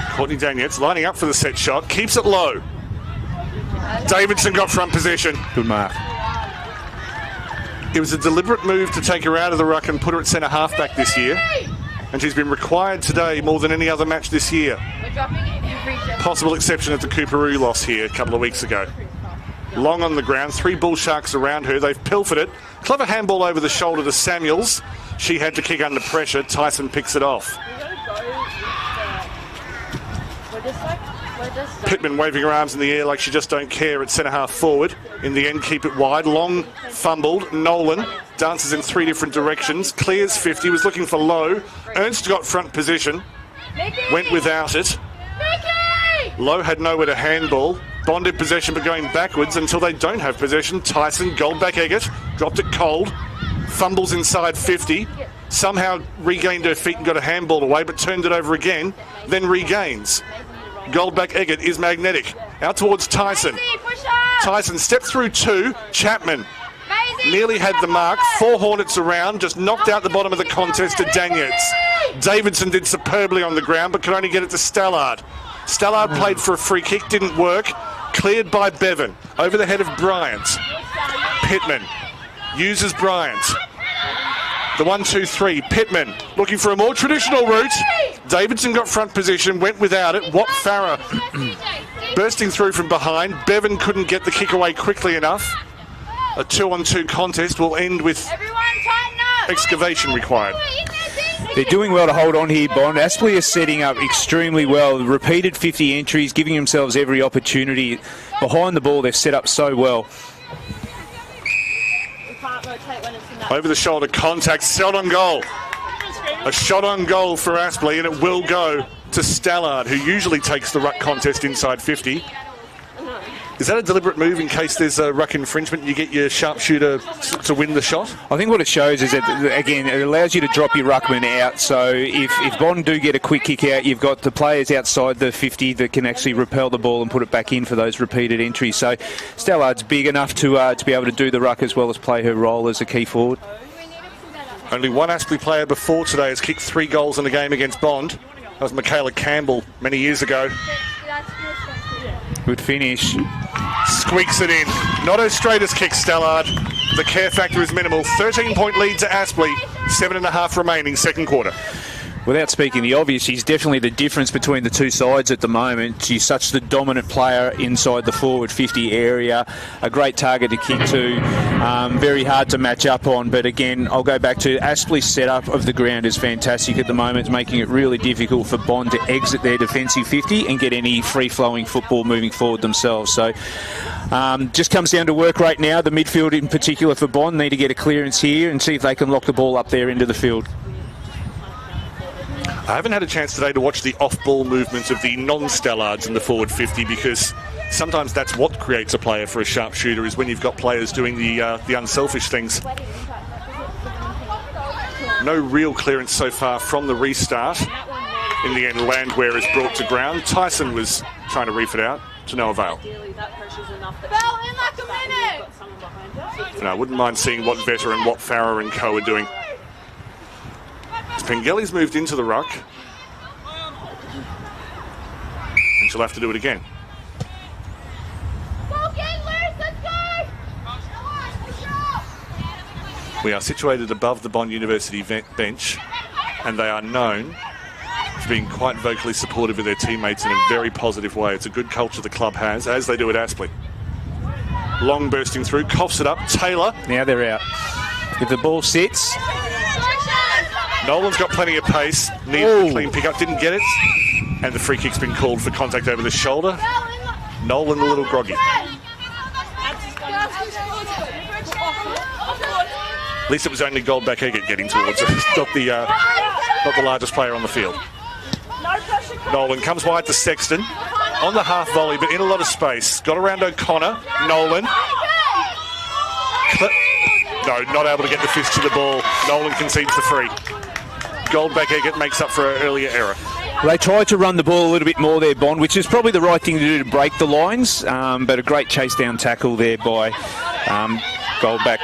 Courtney Danietz lining up for the set shot, keeps it low. Davidson got front possession. Good mark. It was a deliberate move to take her out of the ruck and put her at centre halfback this year. And she's been required today more than any other match this year. Possible exception of the Cooperoo loss here a couple of weeks ago. Long on the ground, 3 bull sharks around her. They've pilfered it. Clever handball over the shoulder to Samuels. She had to kick under pressure. Tyson picks it off. Pittman waving her arms in the air like she just don't care at centre half forward. In the end, keep it wide. Long fumbled. Nolan dances in 3 different directions. Clears 50, was looking for Lowe. Ernst got front position. Went without it. Lowe had nowhere to handball. Bonded possession but going backwards until they don't have possession. Tyson, Goldback Eggett, dropped it cold. Fumbles inside 50. Somehow regained her feet and got a handball away, but turned it over again. Then regains. Goldback Eggett is magnetic. Out towards Tyson. Tyson stepped through 2. Chapman nearly had the mark. 4 Hornets around. Just knocked out the bottom of the contest to Danietz. Davidson did superbly on the ground, but could only get it to Stallard. Stallard played for a free kick. Didn't work. Cleared by Bevan. Over the head of Bryant. Pittman uses Bryant. The 1-2-3. Pittman looking for a more traditional route. Davidson got front position, went without it. Watt Farah bursting through from behind. Bevan couldn't get the kick away quickly enough. A 2-on-2 contest will end with excavation required. They're doing well to hold on here, Bond. Aspley is setting up extremely well. Repeated 50 entries, giving themselves every opportunity. Behind the ball, they've set up so well. Over the shoulder contact, shot on goal. A shot on goal for Aspley, and it will go to Stallard, who usually takes the ruck contest inside 50. Is that a deliberate move in case there's a ruck infringement? You get your sharpshooter to win the shot? I think what it shows is that, again, it allows you to drop your ruckman out. So if Bond do get a quick kick out, you've got the players outside the 50 that can actually repel the ball and put it back in for those repeated entries. So Stallard's big enough to be able to do the ruck as well as play her role as a key forward. Only one Aspley player before today has kicked 3 goals in a game against Bond. That was Michaela Campbell many years ago. Good finish. Squeaks it in. Not her straightest kick, Stallard. The care factor is minimal. 13-point lead to Aspley. 7.5 remaining, second quarter. Without speaking the obvious, she's definitely the difference between the two sides at the moment. She's such the dominant player inside the forward 50 area. A great target to kick to. Very hard to match up on. But again, I'll go back to Aspley's setup of the ground is fantastic at the moment, making it really difficult for Bond to exit their defensive 50 and get any free-flowing football moving forward themselves. So just comes down to work right now. The midfield in particular for Bond need to get a clearance here and see if they can lock the ball up there into the field. I haven't had a chance today to watch the off-ball movements of the non-Stallards in the forward 50 because sometimes that's what creates a player for a sharpshooter, is when you've got players doing the unselfish things. No real clearance so far from the restart. In the end, Landwehr is brought to ground. Tyson was trying to reef it out to no avail. And I wouldn't mind seeing what Vetter and what Farah and co are doing. Pengelly's moved into the ruck. she'll have to do it again. We are situated above the Bond University bench, and they are known for being quite vocally supportive of their teammates in a very positive way. It's a good culture the club has, as they do at Aspley. Long bursting through, coughs it up. Taylor. Now they're out. If the ball sits. Nolan's got plenty of pace. Needed a clean pick-up, didn't get it. And the free kick's been called for contact over the shoulder. Nolan a little groggy. At least it was only Goldback Eggett getting towards it. Not the largest player on the field. Nolan comes wide to Sexton. On the half volley, but in a lot of space. Got around O'Connor. Nolan. No, not able to get the fist to the ball. Nolan concedes the free. Goldback Eggett makes up for an earlier error. They tried to run the ball a little bit more there, Bond, which is probably the right thing to do to break the lines, but a great chase down tackle there by Goldback.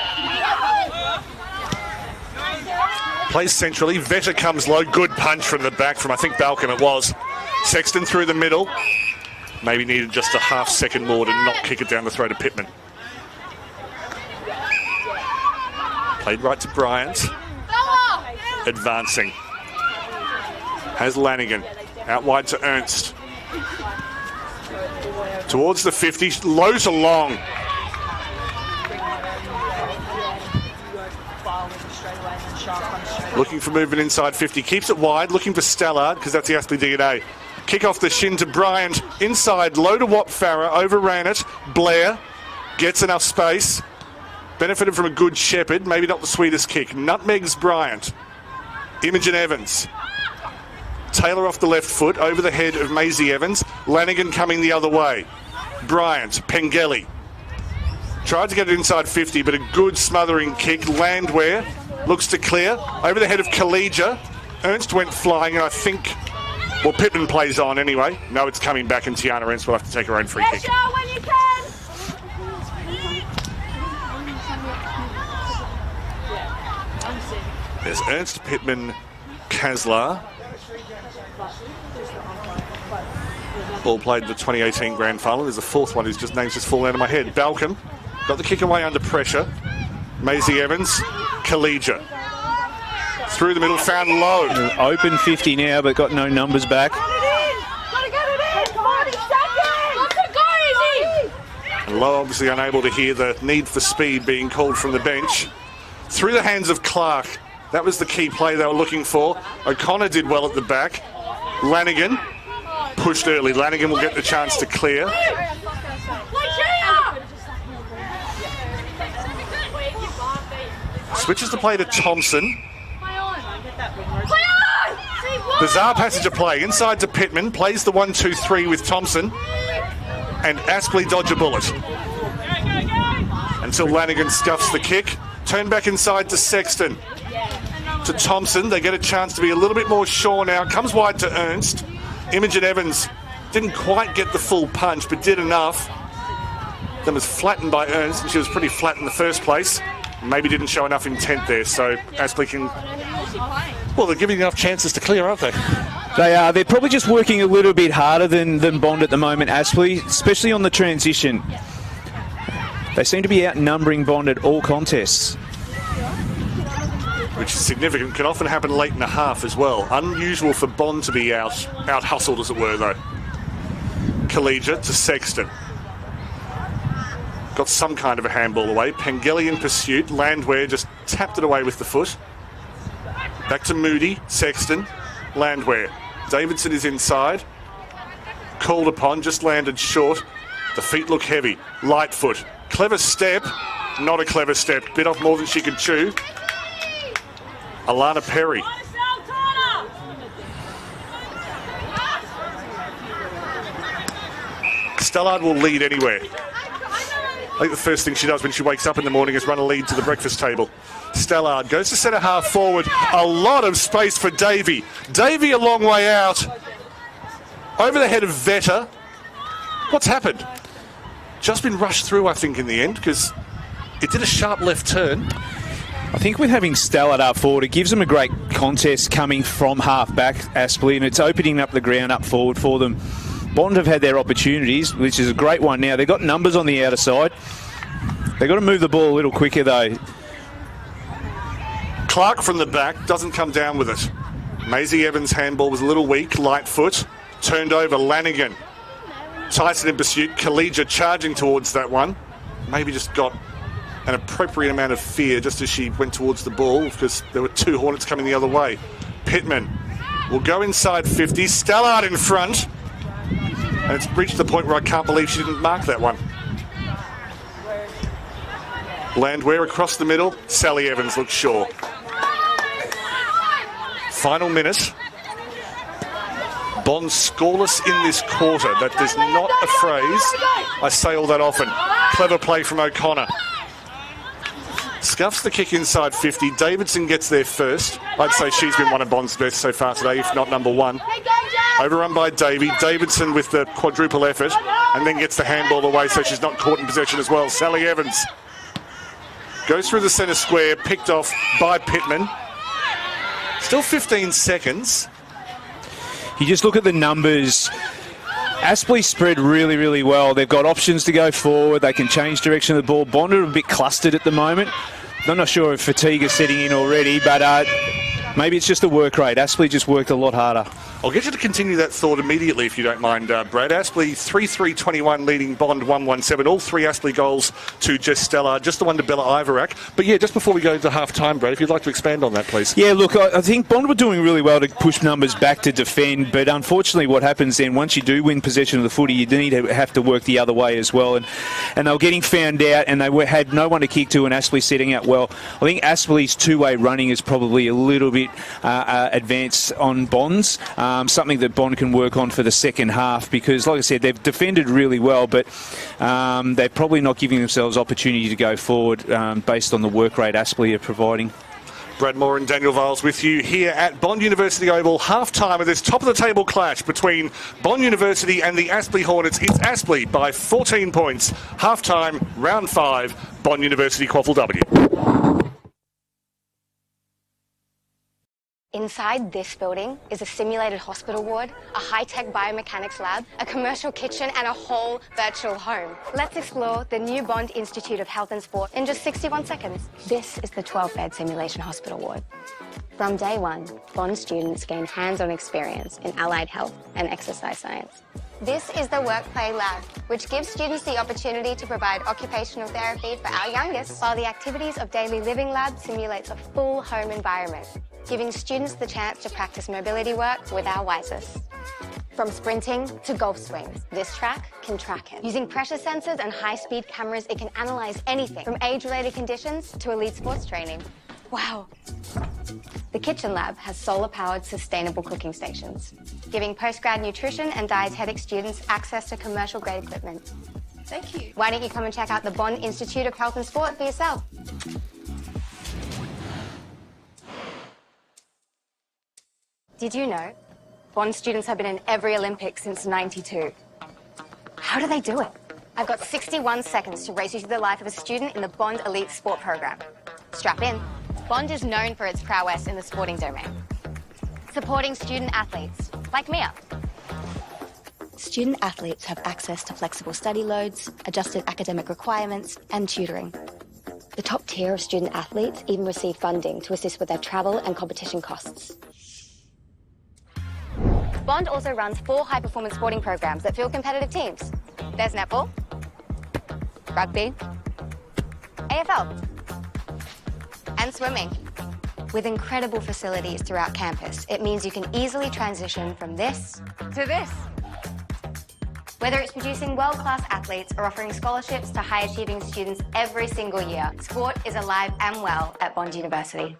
Plays centrally. Vetter comes low. Good punch from the back from, I think, Balcom it was. Sexton through the middle. Maybe needed just a half second more to not kick it down the throat of Pittman. Played right to Bryant. Advancing. Has Lanigan. Out wide to Ernst. Towards the 50. Low to long. Looking for movement inside 50. Keeps it wide. Looking for Stallard, because that's the Aspley DNA. Kick off the shin to Bryant. Inside. Low to Watt Farah. Overran it. Blair. Gets enough space. Benefited from a good shepherd. Maybe not the sweetest kick. Nutmegs Bryant. Imogen Evans. Taylor off the left foot. Over the head of Maisie Evans. Lanigan coming the other way. Bryant. Pengelly. Tried to get it inside 50, but a good smothering kick. Landwehr. Looks to clear. Over the head of Collegia. Ernst went flying, and I think... Well, Pittman plays on anyway. No, it's coming back, and Tiana Ernst will have to take her own free kick. When you can. There's Ernst, Pittman, Kaslar. All played the 2018 Grand Final. There's a fourth one whose name's just fallen out of my head. Balcom got the kick away under pressure. Maisie Evans, Collegia. Through the middle, found low. Open 50 now, but got no numbers back. And Lowe obviously unable to hear the need for speed being called from the bench. Through the hands of Clark. That was the key play they were looking for. O'Connor did well at the back. Lanigan pushed early. Lanigan will get the chance to clear. Switches the play to Thompson. Bizarre passage of play. Inside to Pittman. Plays the 1-2-3 with Thompson. And Aspley dodge a bullet. Until Lanigan scuffs the kick. Turn back inside to Sexton. To Thompson. They get a chance to be a little bit more sure now. Comes wide to Ernst. Imogen Evans didn't quite get the full punch, but did enough. Then was flattened by Ernst, and she was pretty flat in the first place. Maybe didn't show enough intent there, so Aspley can... Well, they're giving enough chances to clear, aren't they? They are. They're probably just working a little bit harder than Bond at the moment, Aspley, especially on the transition. They seem to be outnumbering Bond at all contests. Which is significant. Can often happen late in the half as well. Unusual for Bond to be out-hustled, as it were, though. Collegia to Sexton. Got some kind of a handball away. Pengelly in pursuit. Landwehr just tapped it away with the foot. Back to Moody. Sexton. Landwehr. Davidson is inside. Called upon. Just landed short. The feet look heavy. Lightfoot. Clever step. Not a clever step. Bit off more than she could chew. Alana Perry. Stallard will lead anywhere. I think the first thing she does when she wakes up in the morning is run a lead to the breakfast table. Stallard goes to centre half forward. A lot of space for Davey. Davey a long way out. Over the head of Vetter. What's happened? Just been rushed through, I think, in the end, because it did a sharp left turn. I think with having Stallard up forward, it gives them a great contest coming from half back, Aspley, and it's opening up the ground up forward for them. Bond have had their opportunities, which is a great one now. They've got numbers on the outer side. They've got to move the ball a little quicker, though. Clark from the back doesn't come down with it. Maisie Evans' handball was a little weak, light foot. Turned over, Lanigan. Tyson in pursuit, Khalija charging towards that one. Maybe just got an appropriate amount of fear just as she went towards the ball because there were two Hornets coming the other way. Pittman will go inside 50. Stallard in front. And it's reached the point where I can't believe she didn't mark that one. Landwehr across the middle. Sally Evans looks sure. Final minute. Bond scoreless in this quarter. That is not a phrase I say all that often. Clever play from O'Connor. Scuffs the kick inside 50. Davidson gets there first. I'd say she's been one of Bond's best so far today, if not number one. Overrun by Davey. Davidson with the quadruple effort and then gets the handball away so she's not caught in possession as well. Sally Evans goes through the centre square, picked off by Pittman. Still 15 seconds. You just look at the numbers. Aspley spread really, really well. They've got options to go forward. They can change direction of the ball. Bond are a bit clustered at the moment. I'm not sure if fatigue is setting in already, but maybe it's just a work rate. Aspley just worked a lot harder. I'll get you to continue that thought immediately if you don't mind, Brad. Aspley 3-3-21 leading Bond 1-1-7. All three Aspley goals to Jess Stella, just the one to Bella Iverack. But yeah, just before we go to half-time, Brad, if you'd like to expand on that, please. Yeah, look, I think Bond were doing really well to push numbers back to defend, but unfortunately what happens then, once you do win possession of the footy, you need to have to work the other way as well. And they were getting found out, and they had no one to kick to, and Aspley setting out well. I think Aspley's two-way running is probably a little bit advanced on Bond's, something that Bond can work on for the second half because, like I said, they've defended really well, but they're probably not giving themselves opportunity to go forward based on the work rate Aspley are providing. Brad Moore and Daniel Viles with you here at Bond University Oval. Half-time of this top-of-the-table clash between Bond University and the Aspley Hornets. It's Aspley by 14 points. Half-time, round 5, Bond University QAFLW. Inside this building is a simulated hospital ward, a high-tech biomechanics lab, a commercial kitchen, and a whole virtual home. Let's explore the new Bond Institute of Health and Sport in just 61 seconds. This is the 12-bed simulation hospital ward. From day one, Bond students gain hands-on experience in allied health and exercise science. This is the Work Play Lab, which gives students the opportunity to provide occupational therapy for our youngest, while the Activities of Daily Living Lab simulates a full home environment, giving students the chance to practice mobility work with our wisest. From sprinting to golf swings, this track can track it. Using pressure sensors and high-speed cameras, it can analyze anything from age-related conditions to elite sports training. Wow. The Kitchen Lab has solar-powered sustainable cooking stations, giving postgrad nutrition and dietetic students access to commercial-grade equipment. Thank you. Why don't you come and check out the Bond Institute of Health and Sport for yourself? Did you know Bond students have been in every Olympics since '92? How do they do it? I've got 61 seconds to race you through the life of a student in the Bond Elite Sport program. Strap in. Bond is known for its prowess in the sporting domain, supporting student athletes like Mia. Student athletes have access to flexible study loads, adjusted academic requirements, and tutoring. The top tier of student athletes even receive funding to assist with their travel and competition costs. Bond also runs 4 high-performance sporting programs that field competitive teams. There's netball, rugby, AFL, and swimming. With incredible facilities throughout campus, it means you can easily transition from this to this. Whether it's producing world-class athletes or offering scholarships to high-achieving students every single year, sport is alive and well at Bond University.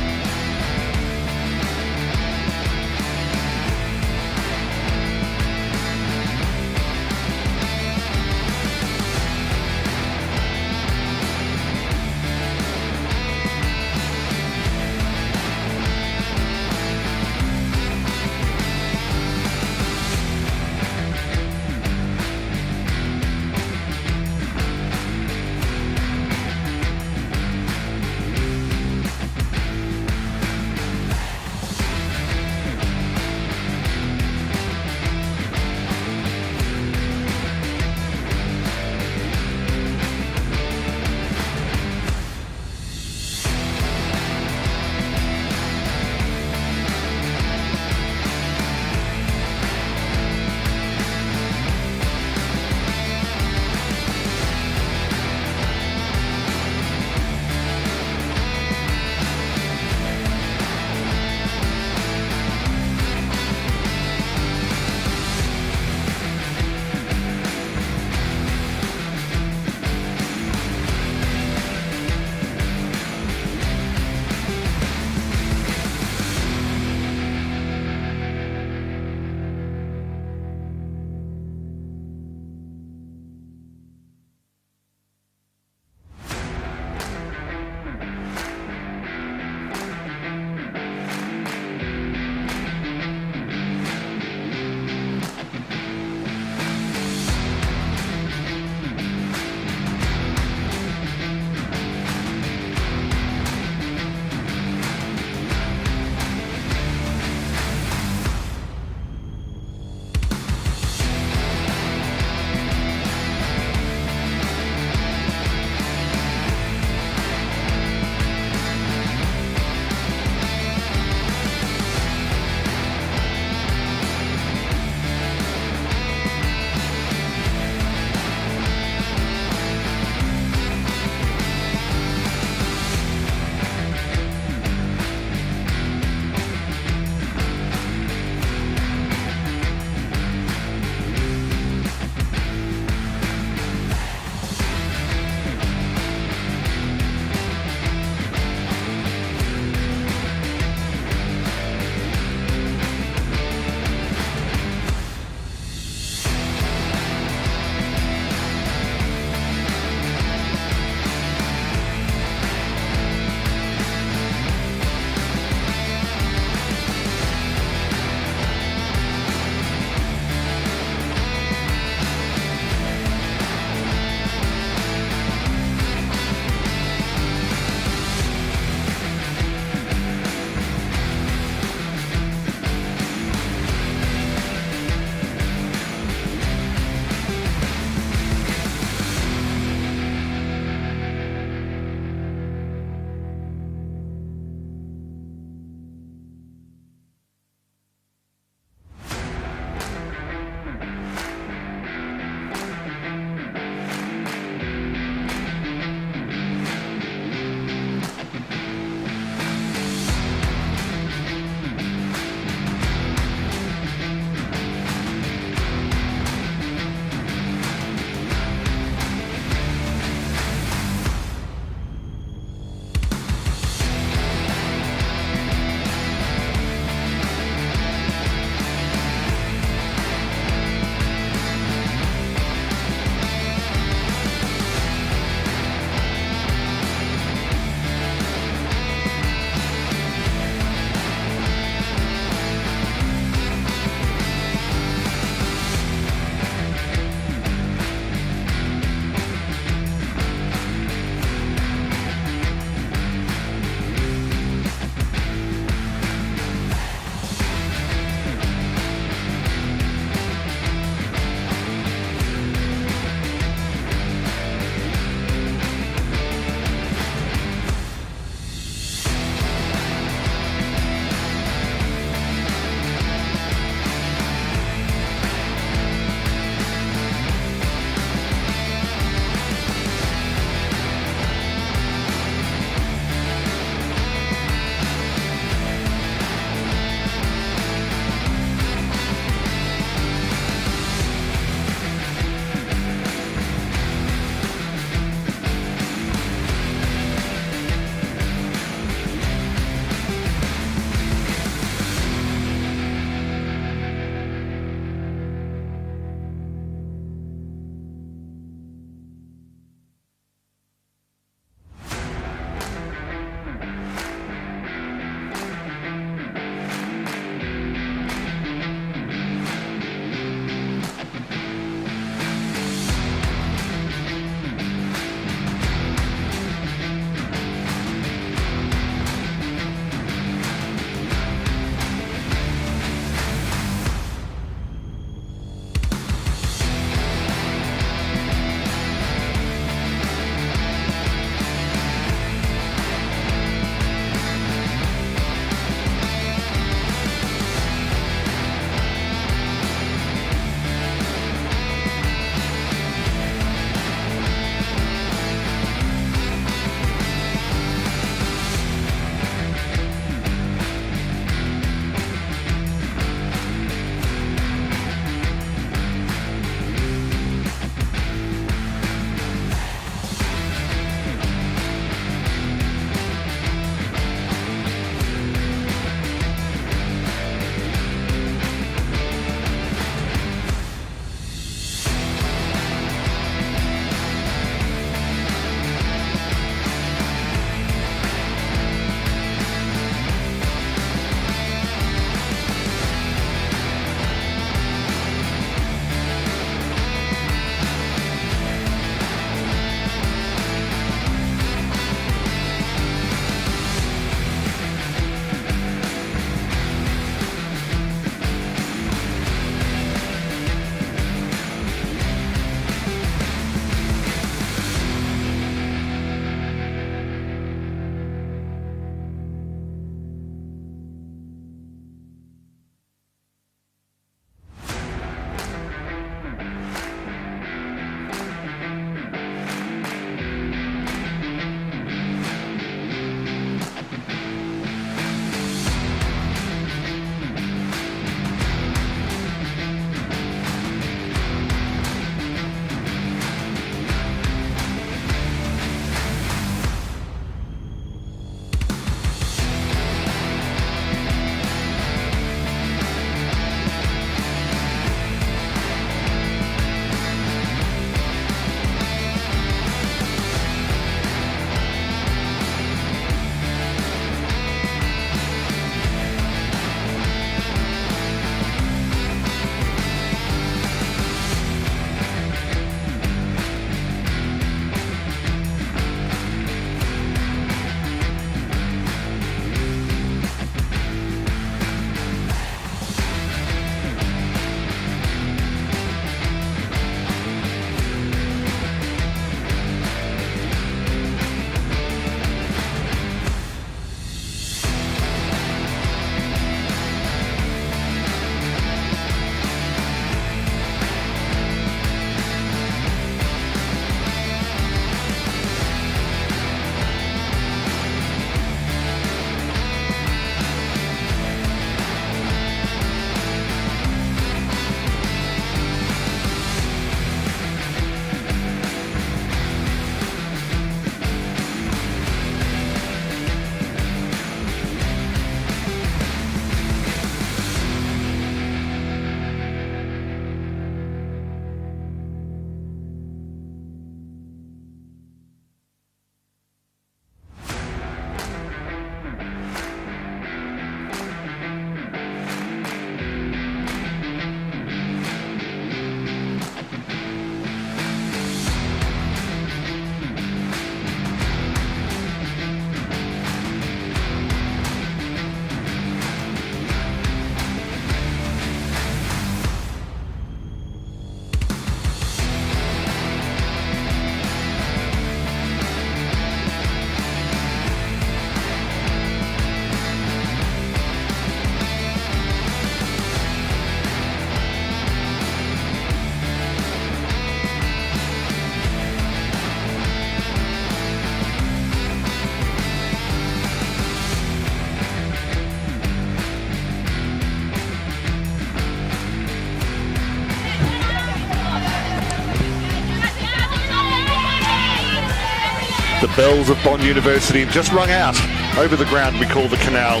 bells of Bond University have just rung out over the ground we call the Canal.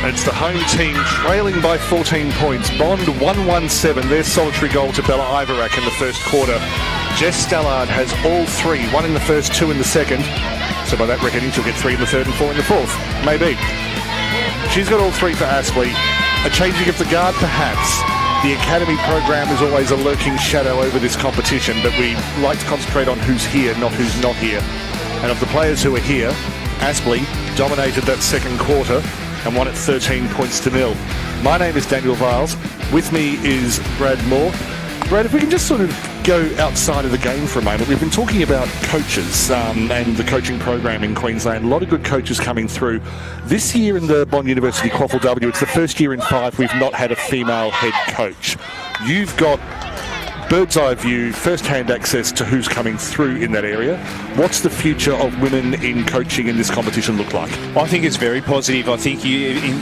And it's the home team trailing by 14 points. Bond 117, their solitary goal to Bella Ivarak in the first quarter. Jess Stallard has all three, one in the first, two in the second. So by that reckoning, she'll get 3 in the third and 4 in the fourth. Maybe. She's got all three for Aspley. A changing of the guard, perhaps. The academy program is always a lurking shadow over this competition, but we like to concentrate on who's here, not who's not here. And of the players who are here, Aspley dominated that second quarter and won it 13 points to nil. My name is Daniel Viles. With me is Brad Moore. Brad, if we can just sort of go outside of the game for a moment. We've been talking about coaches and the coaching program in Queensland. A lot of good coaches coming through. This year in the Bond University QAFLW, it's the first year in 5 we've not had a female head coach. You've got bird's eye view, first-hand access to who's coming through in that area. What's the future of women in coaching in this competition look like? I think it's very positive. I think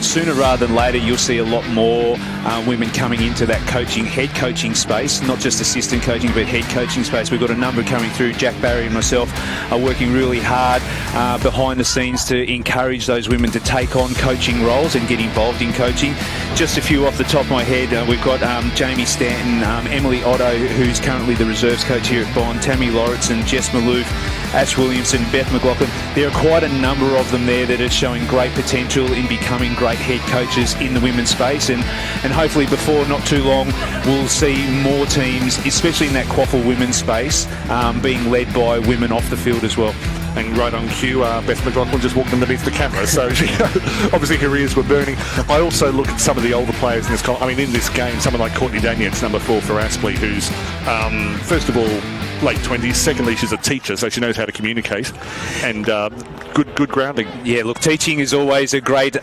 sooner rather than later you'll see a lot more women coming into that head coaching space, not just assistant coaching but head coaching space. We've got a number coming through. Jack Barry and myself are working really hard behind the scenes to encourage those women to take on coaching roles and get involved in coaching. Just a few off the top of my head, we've got Jamie Stanton, Emily Otto, who's currently the reserves coach here at Bond, Tammy Lauritsen, Jess Maloof, Ash Williamson, Beth McLaughlin. There are quite a number of them there that are showing great potential in becoming great head coaches in the women's space, and hopefully before not too long we'll see more teams, especially in that QAFL women's space, being led by women off the field as well. And right on cue, Beth McLaughlin just walked underneath the camera, so she, obviously her ears were burning. I also look at some of the older players in this game, someone like Courtney Daniels, number 4 for Aspley, who's, first of all, late 20s. Secondly, she's a teacher, so she knows how to communicate, and good grounding. Yeah, look, teaching is always a great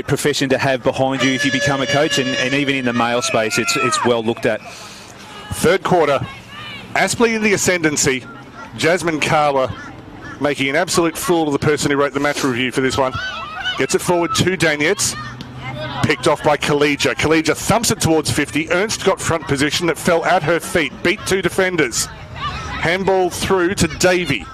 profession to have behind you if you become a coach, and even in the male space, it's well looked at. Third quarter, Aspley in the ascendancy. Jasmine Kawa making an absolute fool of the person who wrote the match review for this one. Gets it forward to Daniels. Picked off by Kalija. Kalija thumps it towards 50. Ernst got front position. It fell at her feet. Beat 2 defenders. Handball through to Davey.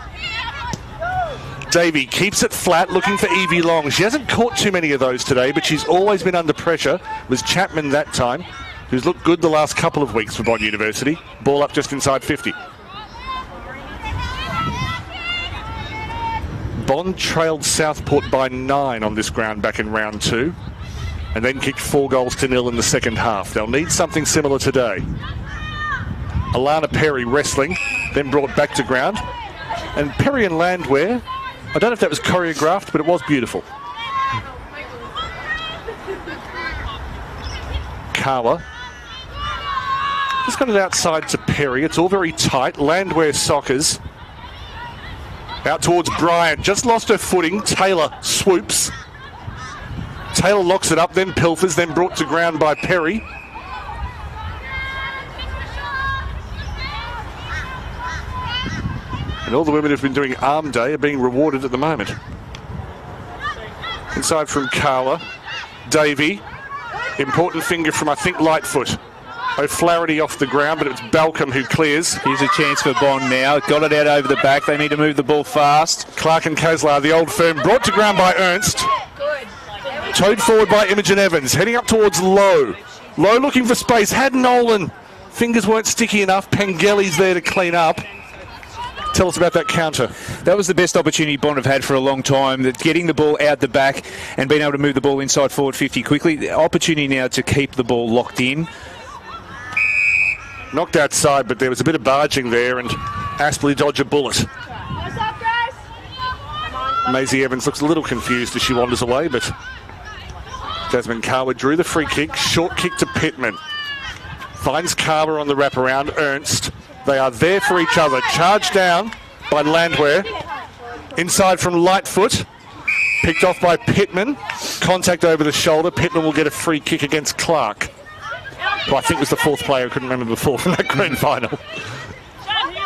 Davey keeps it flat, looking for Evie Long. She hasn't caught too many of those today, but she's always been under pressure. It was Chapman that time, who's looked good the last couple of weeks for Bond University. Ball up just inside 50. Bond trailed Southport by 9 on this ground back in round 2, and then kicked 4 goals to nil in the second half. They'll need something similar today. Alana Perry wrestling, then brought back to ground. And Perry and Landwehr, I don't know if that was choreographed, but it was beautiful. Kawa just got it outside to Perry. It's all very tight. Landwehr Sockers. Out towards Bryant, just lost her footing. Taylor swoops. Taylor locks it up, then pilfers, then brought to ground by Perry. And all the women who've been doing arm day are being rewarded at the moment. Inside from Carla. Davey. Important finger from, I think, Lightfoot. O'Flaherty off the ground, but it's Balcom who clears. Here's a chance for Bond now. Got it out over the back. They need to move the ball fast. Clark and Kozlar, the old firm, brought to ground by Ernst. Towed forward by Imogen Evans, heading up towards Lowe. Lowe looking for space, had Nolan. Fingers weren't sticky enough. Pengelly's there to clean up. Tell us about that counter. That was the best opportunity Bond have had for a long time, that getting the ball out the back and being able to move the ball inside forward 50 quickly. The opportunity now to keep the ball locked in. Knocked outside, but there was a bit of barging there, and Aspley dodged a bullet. What's up, guys? Maisie Evans looks a little confused as she wanders away, but Jasmine Kawa drew the free kick. Short kick to Pittman. Finds Kawa on the wraparound. Ernst. They are there for each other. Charged down by Landwehr. Inside from Lightfoot. Picked off by Pittman. Contact over the shoulder. Pittman will get a free kick against Clark, who I think was the 4th player I couldn't remember before from that grand final.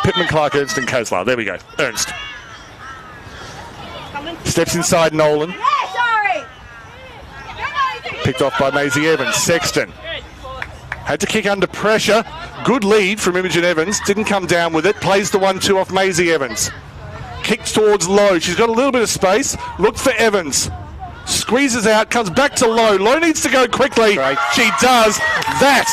Pittman, Clark, Ernst and Kozlar. There we go. Ernst. Steps inside Nolan. Picked off by Maisie Evans. Sexton. Had to kick under pressure. Good lead from Imogen Evans. Didn't come down with it. Plays the 1-2 off Maisie Evans. Kicks towards Lowe. She's got a little bit of space. Looked for Evans. Squeezes out, comes back to Lowe. Lowe needs to go quickly. Right. She does. That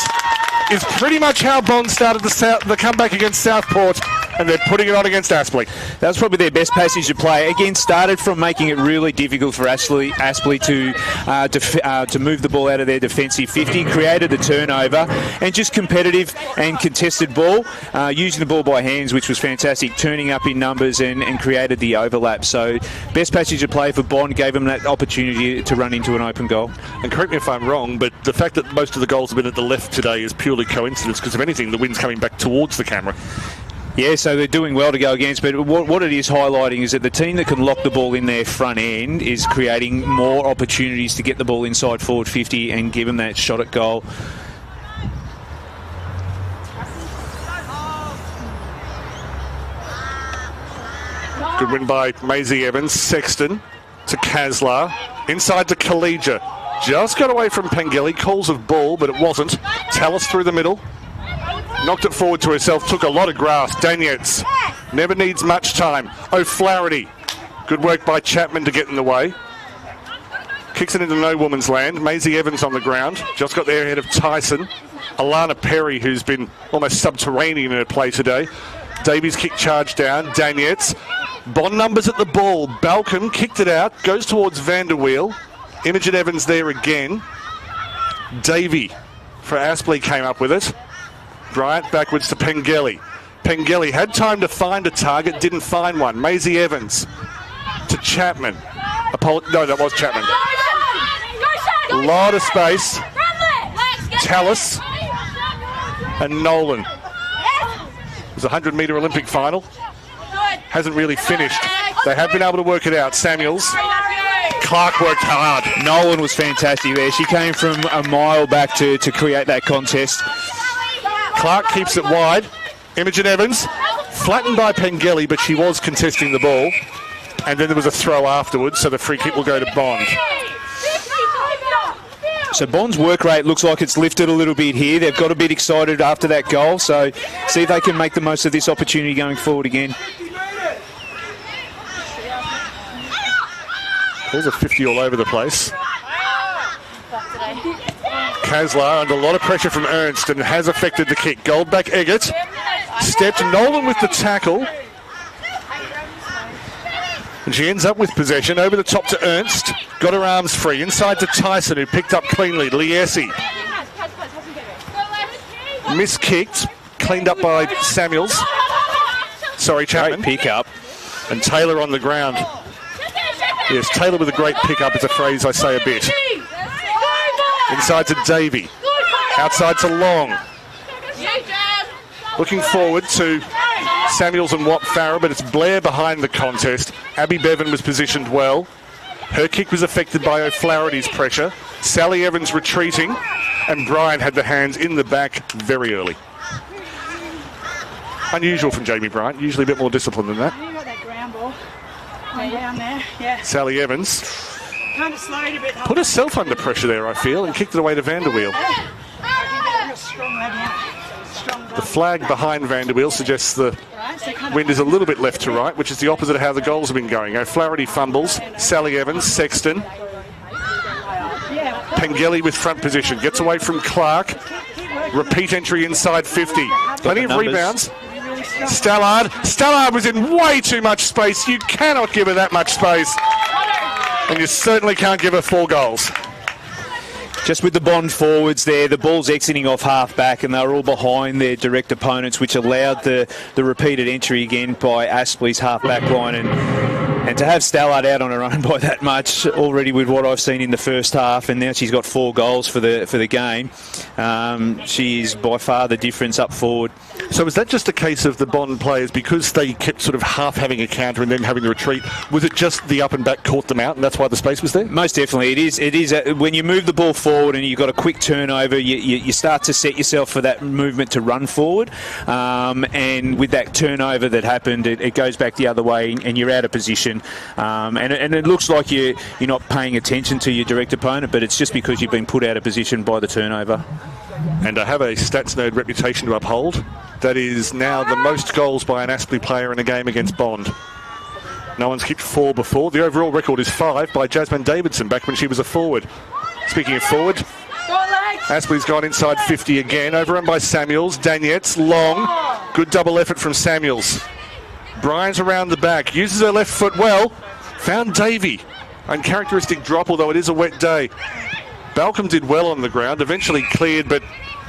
is pretty much how Bond started the comeback against Southport, and they're putting it on against Aspley. That was probably their best passage of play. Again, started from making it really difficult for Aspley to move the ball out of their defensive 50, created the turnover, and just competitive and contested ball, using the ball by hands, which was fantastic, turning up in numbers and created the overlap. So best passage of play for Bond, gave them that opportunity to run into an open goal. And correct me if I'm wrong, but the fact that most of the goals have been at the left today is purely coincidence, because if anything, the wind's coming back towards the camera. Yeah, so they're doing well to go against, but what it is highlighting is that the team that can lock the ball in their front end is creating more opportunities to get the ball inside forward 50 and give them that shot at goal. Good win by Maisie Evans. Sexton to Kaslar. Inside to Kaleja. Just got away from Pengelly. Calls of ball, but it wasn't. Tallis through the middle. Knocked it forward to herself. Took a lot of grass. Daniels never needs much time. O'Flaherty. Good work by Chapman to get in the way. Kicks it into no woman's land. Maisie Evans on the ground. Just got there ahead of Tyson. Alana Perry, who's been almost subterranean in her play today. Davies kick charge down. Daniels. Bond numbers at the ball. Balcom kicked it out. Goes towards Vanderweel. Imogen Evans there again. Davey for Aspley came up with it. Bryant backwards to Pengelly. Pengelly had time to find a target, didn't find one. Maisie Evans to Chapman. No, that was Chapman. A lot of space. Tallis and Nolan. It was a 100-metre Olympic final. Hasn't really finished. They have been able to work it out. Samuels. Clark worked hard. Nolan was fantastic there. She came from a mile back to create that contest. Clark keeps it wide. Imogen Evans, flattened by Pengelly, but she was contesting the ball. And then there was a throw afterwards, so the free kick will go to Bond. So Bond's work rate looks like it's lifted a little bit here. They've got a bit excited after that goal, so see if they can make the most of this opportunity going forward again. Calls a 50 all over the place. Kaslar under a lot of pressure from Ernst and has affected the kick. Goldback Eggert stepped Nolan with the tackle. And she ends up with possession over the top to Ernst. Got her arms free. Inside to Tyson, who picked up cleanly. Liesi. Miskicked. Cleaned up by Samuels. Sorry, Chapman. Great pick up. And Taylor on the ground. Yes, Taylor with a great pick-up is a phrase I say a bit. Inside to Davey. Outside to Long. Looking forward to Samuels and Watt Farah, but it's Blair behind the contest. Abby Bevan was positioned well. Her kick was affected by O'Flaherty's pressure. Sally Evans retreating, and Brian had the hands in the back very early. Unusual from Jamie Bryant, usually a bit more disciplined than that. You got that ground ball. Down there, yeah. Sally Evans Kind of slowed a bit. put herself under pressure there, I feel, and kicked it away to Vanderweel. The flag behind Vanderweel suggests the wind is a little bit left to right, which is the opposite of how the goals have been going. O'Flaherty fumbles. Sally Evans, Sexton. Pengelly with front position. Gets away from Clark. Repeat entry inside 50. Plenty of rebounds. Stallard. Stallard was in way too much space. You cannot give her that much space. And you certainly can't give her 4 goals. Just with the Bond forwards there, the ball's exiting off half back and they were all behind their direct opponents, which allowed the repeated entry again by Aspley's half back line. And to have Stallard out on her own by that much already with what I've seen in the first half, and now she's got 4 goals for the game, she is by far the difference up forward. So was that just a case of the Bond players, because they kept sort of half having a counter and then having the retreat, was it just the up and back caught them out and that's why the space was there? Most definitely. It is when you move the ball forward and you've got a quick turnover, you start to set yourself for that movement to run forward, and with that turnover that happened, it goes back the other way and you're out of position, and it looks like you're not paying attention to your direct opponent, but it's just because you've been put out of position by the turnover. And I have a stats nerd reputation to uphold. That is now the most goals by an Aspley player in a game against Bond. No one's kicked 4 before. The overall record is 5 by Jasmine Davidson back when she was a forward. Speaking of forward, Aspley's gone inside 50 again. Overrun by Samuels. Daniette's long. Good double effort from Samuels. Bryant around the back. Uses her left foot well. Found Davey. Uncharacteristic drop, although it is a wet day. Balcom did well on the ground. Eventually cleared, but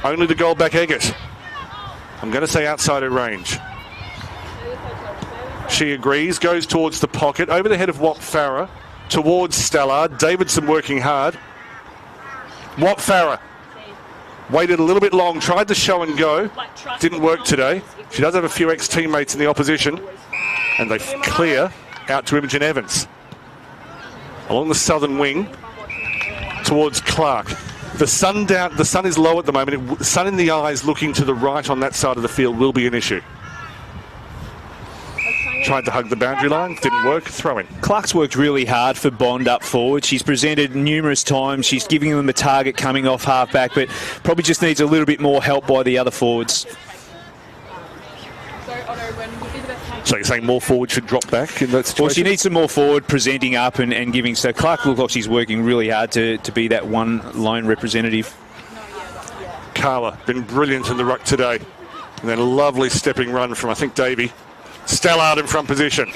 only to goal back Eggett. I'm going to say outside her range. She agrees, goes towards the pocket, over the head of Watt Farah, towards Stallard. Davidson working hard. Watt Farah waited a little bit long, tried to show and go. Didn't work today. She does have a few ex-teammates in the opposition. And they clear out to Imogen Evans. Along the southern wing, towards Clark. The sun is low at the moment. The sun in the eyes looking to the right on that side of the field will be an issue. Tried to hug the boundary line, didn't work, throw in. Clark's worked really hard for Bond up forward. She's presented numerous times. She's giving them a target coming off half-back, but probably just needs a little bit more help by the other forwards. So you're saying more forward should drop back in that situation? Well, she needs some more forward presenting up and giving. So Clark looks like she's working really hard to be that one lone representative. Carla, been brilliant in the ruck today. And then a lovely stepping run from, I think, Davey. Stallard in front position.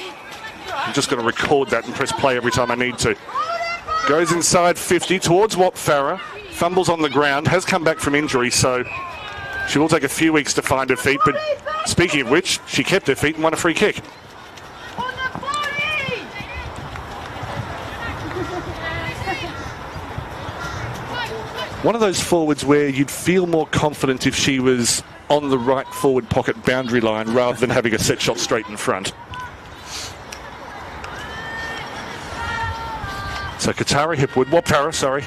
I'm just going to record that and press play every time I need to. Goes inside 50 towards Watt Farah. Fumbles on the ground. Has come back from injury, so she will take a few weeks to find her feet. But speaking of which, she kept her feet and won a free kick. One of those forwards where you'd feel more confident if she was on the right forward pocket boundary line rather than having a set shot straight in front. So Katara Hipwood, Watt Farah, sorry.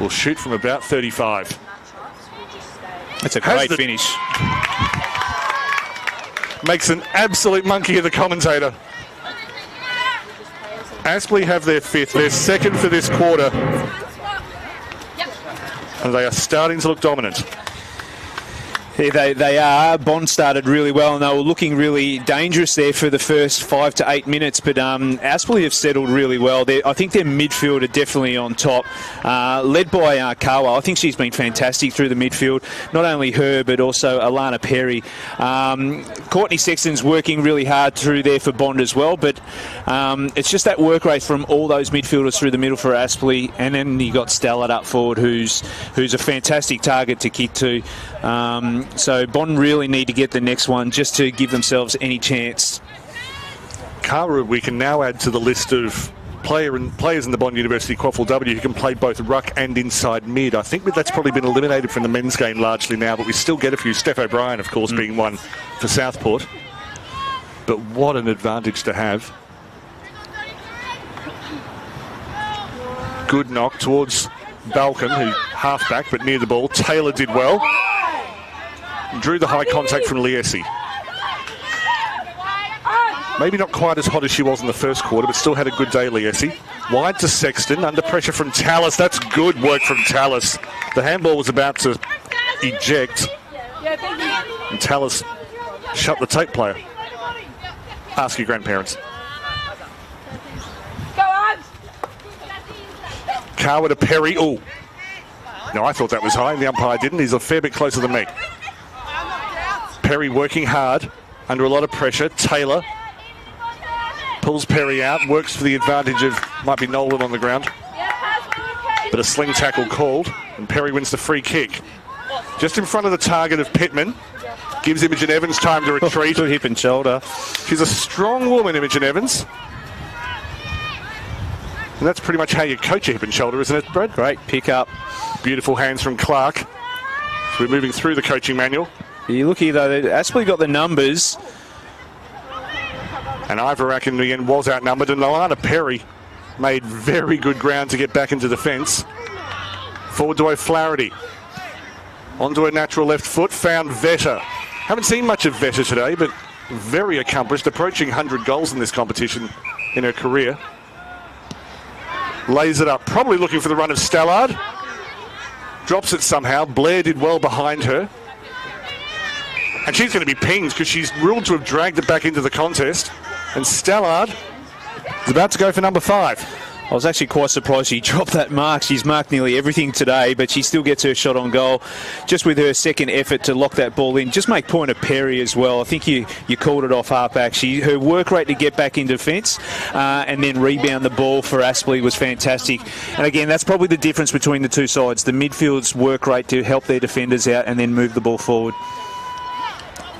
Will shoot from about 35. That's a great finish. Makes an absolute monkey of the commentator. Aspley have their 5th, their 2nd for this quarter. And they are starting to look dominant. Yeah, they are. Bond started really well and they were looking really dangerous there for the first 5 to 8 minutes, but Aspley have settled really well. I think their midfield are definitely on top, led by Kawa. I think she's been fantastic through the midfield. Not only her, but also Alana Perry. Courtney Sexton's working really hard through there for Bond as well, but it's just that work rate from all those midfielders through the middle for Aspley, and then you got Stallard up forward, who's a fantastic target to kick to. So Bond really need to get the next one just to give themselves any chance. Kara, we can now add to the list of players in the Bond University QAFLW who can play both ruck and inside mid. I think that's probably been eliminated from the men's game largely now, but we still get a few. Steph O'Brien, of course, being one for Southport. But what an advantage to have. Good knock towards Balcom, who half-back but near the ball. Taylor did well. Drew the high contact from Liesi. Maybe not quite as hot as she was in the first quarter, but still had a good day, Liesi. Wide to Sexton, under pressure from Tallis. That's good work from Tallis. The handball was about to eject, and Tallis shut the tape player. Ask your grandparents. Carver to Perry. Oh, no, I thought that was high. The umpire didn't. He's a fair bit closer than me. Perry working hard, under a lot of pressure. Taylor pulls Perry out, works for the advantage of, might be Nolan on the ground. But a sling tackle called, and Perry wins the free kick. Just in front of the target of Pittman. Gives Imogen Evans time to retreat. Good hip and shoulder. She's a strong woman, Imogen Evans. And that's pretty much how you coach a hip and shoulder, isn't it, Brad? Great pick up. Beautiful hands from Clark. So we're moving through the coaching manual. You look here, though, Aspley got the numbers. And Iverack in the end was outnumbered, and Alana Perry made very good ground to get back into defence. Forward to O'Flaherty. Onto her natural left foot, found Vetter. Haven't seen much of Vetter today, but very accomplished, approaching 100 goals in this competition in her career. Lays it up, probably looking for the run of Stallard. Drops it somehow. Blair did well behind her. And she's going to be pinged because she's ruled to have dragged it back into the contest. And Stallard is about to go for number 5. I was actually quite surprised she dropped that mark. She's marked nearly everything today, but she still gets her shot on goal. Just with her second effort to lock that ball in. Just make point of Perry as well. I think you called it off halfback. Her work rate to get back in defence and then rebound the ball for Aspley was fantastic. And again, that's probably the difference between the two sides. The midfield's work rate to help their defenders out and then move the ball forward.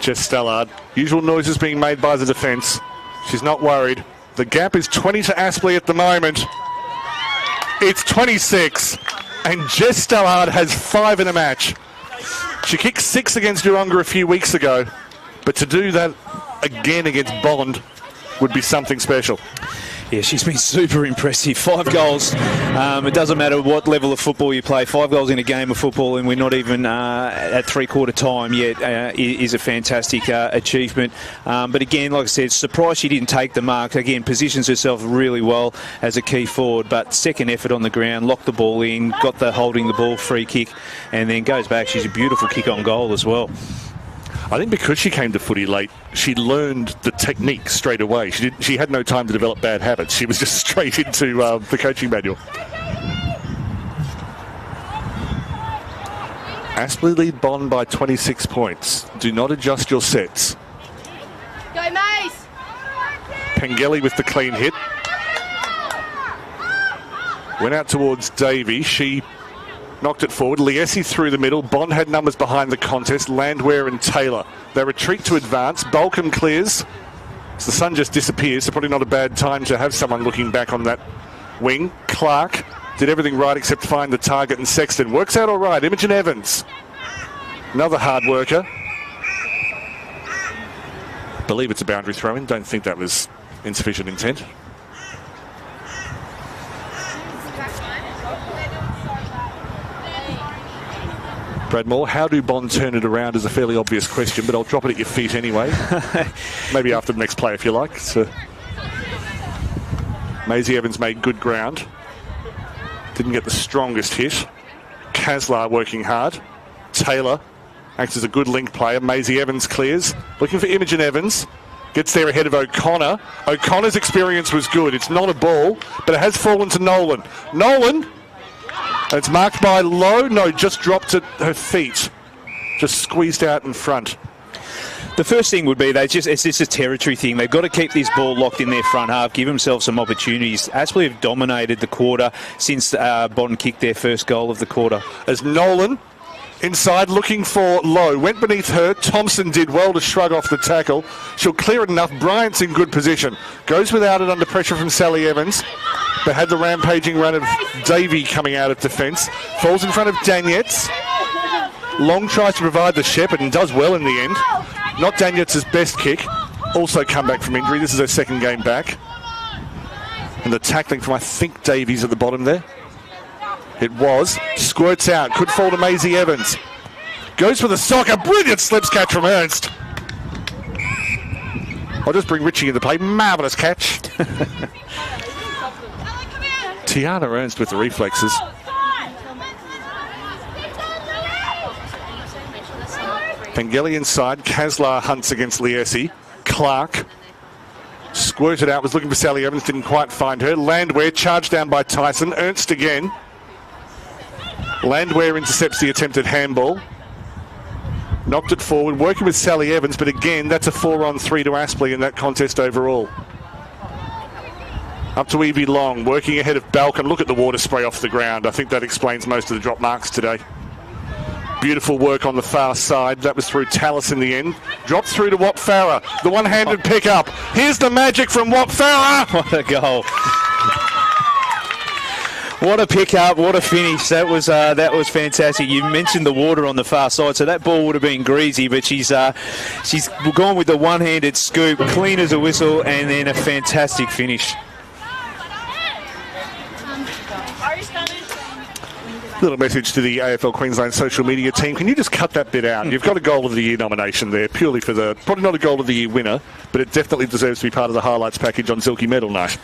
Jess Stallard. Usual noises being made by the defence. She's not worried. The gap is 20 to Aspley at the moment. It's 26. And Jess Stallard has 5 in a match. She kicked 6 against Urunga a few weeks ago. But to do that again against Bond would be something special. Yeah, she's been super impressive. 5 goals. It doesn't matter what level of football you play. 5 goals in a game of football, and we're not even at three-quarter time yet, is a fantastic achievement. But again, like I said, surprised she didn't take the mark. Again, positions herself really well as a key forward, but second effort on the ground, locked the ball in, got the holding the ball free kick, and then goes back. She's a beautiful kick on goal as well. I think because she came to footy late, she learned the technique straight away. She had no time to develop bad habits. She was just straight into the coaching manual. Aspley lead Bond by 26 points. Do not adjust your sets. Go, Mace! Pengelly with the clean hit. Went out towards Davey. She knocked it forward. Liesi through the middle. Bond had numbers behind the contest. Landwehr and Taylor. They retreat to advance. Balcombe clears. So the sun just disappears. So probably not a bad time to have someone looking back on that wing. Clark did everything right except find the target, and Sexton works out all right. Imogen Evans, another hard worker. Believe it's a boundary throw-in. Don't think that was insufficient intent. Brad Moore, how do Bond turn it around is a fairly obvious question, but I'll drop it at your feet anyway. Maybe after the next play if you like. So, Maisie Evans made good ground. Didn't get the strongest hit. Kaslar working hard. Taylor acts as a good link player. Maisie Evans clears. Looking for Imogen Evans. Gets there ahead of O'Connor. O'Connor's experience was good. It's not a ball, but it has fallen to Nolan. Nolan! And it's marked by Lowe. No, just dropped at her feet. Just squeezed out in front. The first thing would be it's just a territory thing. They've got to keep this ball locked in their front half, give themselves some opportunities. Aspley have dominated the quarter since Bond kicked their first goal of the quarter. As Nolan inside looking for Lowe. Went beneath her. Thompson did well to shrug off the tackle. She'll clear it enough. Bryant's in good position. Goes without it under pressure from Sally Evans. But had the rampaging run of Davey coming out of defence. Falls in front of Danietz. Long tries to provide the shepherd and does well in the end. Not Danietz's best kick. Also come back from injury. This is her second game back. And the tackling from, I think, Davies at the bottom there. It was. Squirts out. Could fall to Maisie Evans. Goes for the sock. A brilliant slips catch from Ernst. I'll just bring Richie into play. Marvellous catch. Tiana Ernst with the reflexes. Pengelly inside. Kaslar hunts against Liesi. Clark squirted out. Was looking for Sally Evans. Didn't quite find her. Landwehr charged down by Tyson. Ernst again. Landwehr intercepts the attempted handball. Knocked it forward. Working with Sally Evans. But again, that's a 4-on-3 to Aspley in that contest overall. Up to Evie Long, working ahead of Balcombe. Look at the water spray off the ground. I think that explains most of the drop marks today. Beautiful work on the far side. That was through Tallis in the end. Dropped through to Watt Farah. The one-handed pick-up. Here's the magic from Watt Farah. What a goal. What a pick-up, what a finish. That was fantastic. You mentioned the water on the far side, so that ball would have been greasy, but she's gone with the one-handed scoop, clean as a whistle, and then a fantastic finish. Little message to the AFL Queensland social media team. Can you just cut that bit out? You've got a Goal of the Year nomination there, purely for the... Probably not a Goal of the Year winner, but it definitely deserves to be part of the highlights package on Zilky Medal Night.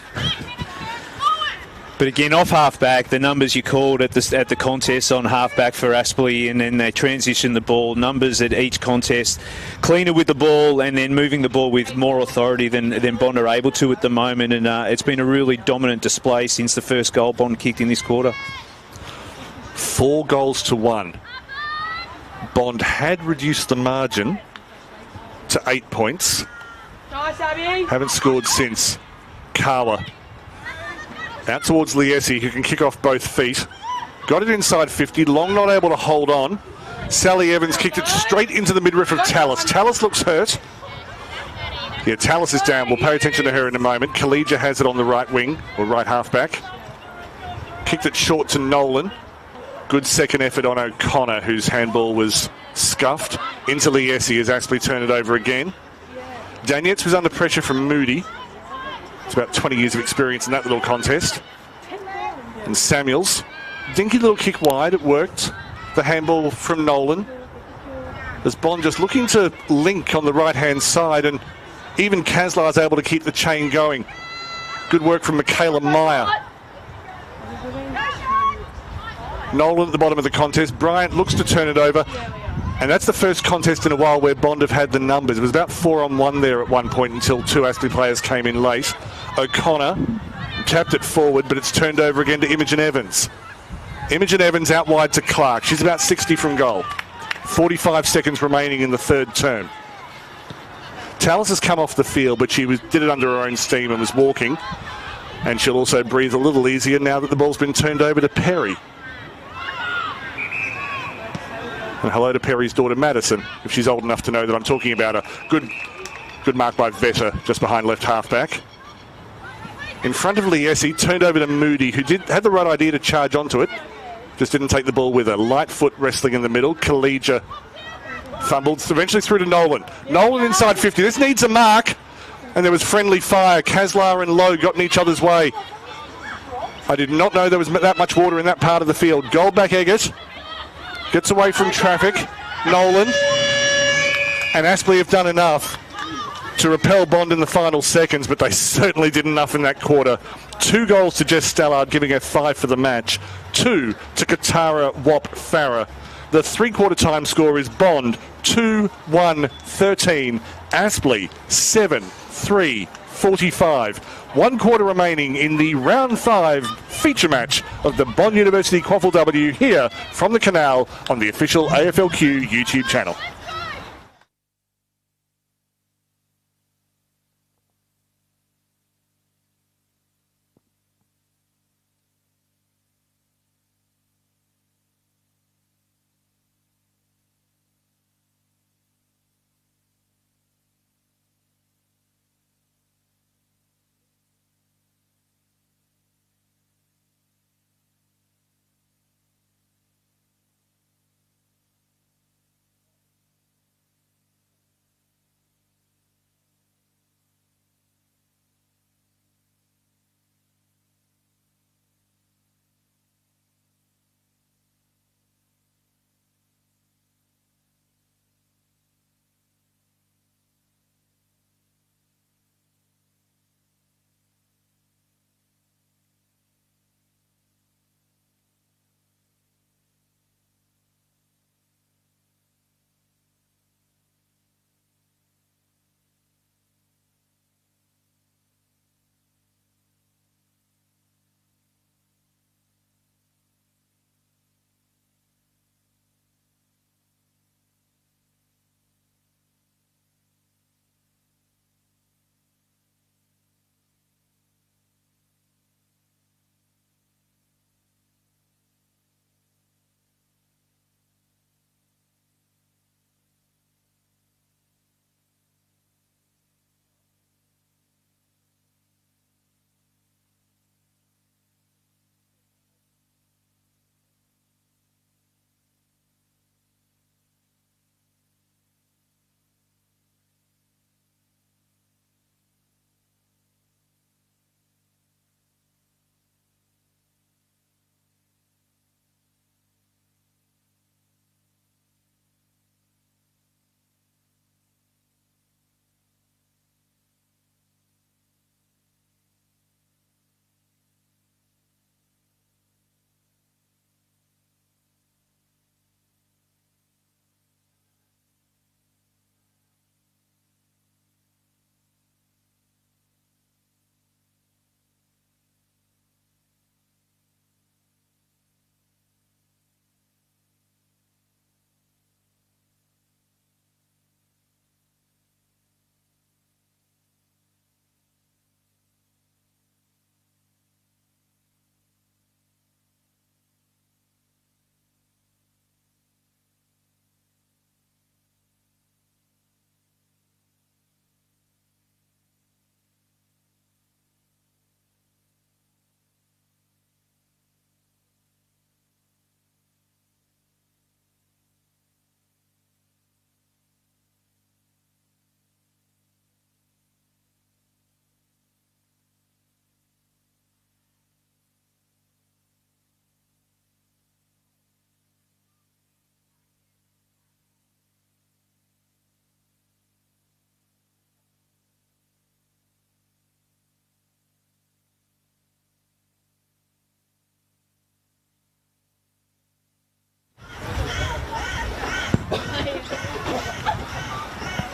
But again, off half-back, the numbers you called at the contest on half-back for Aspley, and then they transition the ball. Numbers at each contest, cleaner with the ball and then moving the ball with more authority than Bond are able to at the moment. And it's been a really dominant display since the first goal Bond kicked in this quarter. 4 goals to 1. Bond had reduced the margin to 8 points. Nice, Abby. Haven't scored since. Kawa out towards Liesi, who can kick off both feet. Got it inside 50. Long not able to hold on. Sally Evans kicked it straight into the midriff of Tallis. Tallis looks hurt. Yeah, Tallis is down. We'll pay attention to her in a moment. Khalija has it on the right wing, or right half-back. Kicked it short to Nolan. Good second effort on O'Connor, whose handball was scuffed. Into Liesi as Aspley turn it over again. Danietz was under pressure from Moody. It's about 20 years of experience in that little contest. And Samuels. Dinky little kick wide, it worked. The handball from Nolan. As Bond just looking to link on the right-hand side, and even Kaslar's able to keep the chain going. Good work from Michaela Meyer. Nolan at the bottom of the contest. Bryant looks to turn it over. And that's the first contest in a while where Bond have had the numbers. It was about 4-on-1 there at one point until 2 Aspley players came in late. O'Connor tapped it forward, but it's turned over again to Imogen Evans. Imogen Evans out wide to Clark. She's about 60 from goal. 45 seconds remaining in the third term. Tallis has come off the field, but she did it under her own steam and was walking. And she'll also breathe a little easier now that the ball's been turned over to Perry. And hello to Perry's daughter Madison, if she's old enough to know that I'm talking about her. Good mark by Vetter, just behind left half-back. In front of Liesi, turned over to Moody, who had the right idea to charge onto it. Just didn't take the ball with her. Light foot wrestling in the middle. Khalija fumbled, eventually through to Nolan. Nolan inside 50. This needs a mark. And there was friendly fire. Kaslar and Lowe got in each other's way. I did not know there was that much water in that part of the field. Goldback Eggert gets away from traffic. Nolan and Aspley have done enough to repel Bond in the final seconds, but they certainly did enough in that quarter. 2 goals to Jess Stallard, giving her 5 for the match. 2 to Katara Wap Farah. The three-quarter time score is Bond 2-1-13. Aspley 7-3-45. 1 quarter remaining in the round 5 feature match of the Bond University QAFLW here from the Canal on the official AFLQ YouTube channel.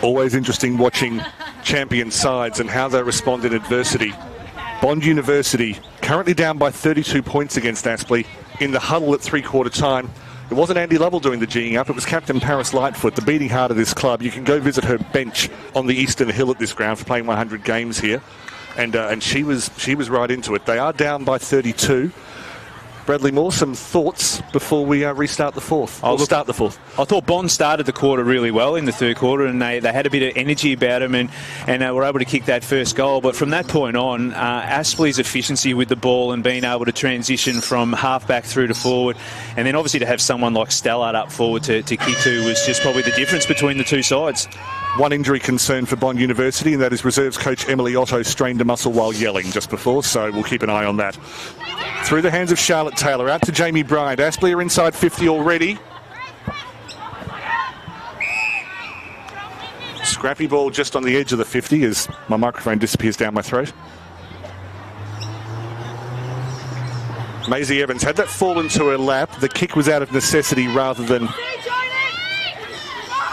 Always interesting watching champion sides and how they respond in adversity. Bond University currently down by 32 points against Aspley in the huddle at three-quarter time. It wasn't Andy Lovell doing the geeing up, it was Captain Paris Lightfoot, the beating heart of this club. You can go visit her bench on the Eastern Hill at this ground for playing 100 games here. And she was right into it. They are down by 32. Bradley Moore, some thoughts before we restart the fourth? Start the fourth. I thought Bond started the quarter really well in the third quarter, and they had a bit of energy about them and were able to kick that first goal. But from that point on, Aspley's efficiency with the ball and being able to transition from half-back through to forward, and then obviously to have someone like Stallard up forward to kick to was just probably the difference between the two sides. One injury concern for Bond University, and that is reserves coach Emily Otto strained a muscle while yelling just before, so we'll keep an eye on that. Through the hands of Charlotte Taylor, out to Jamie Bryant. Aspley are inside 50 already. Scrappy ball just on the edge of the 50 as my microphone disappears down my throat. Maisie Evans had that fall into her lap. The kick was out of necessity rather than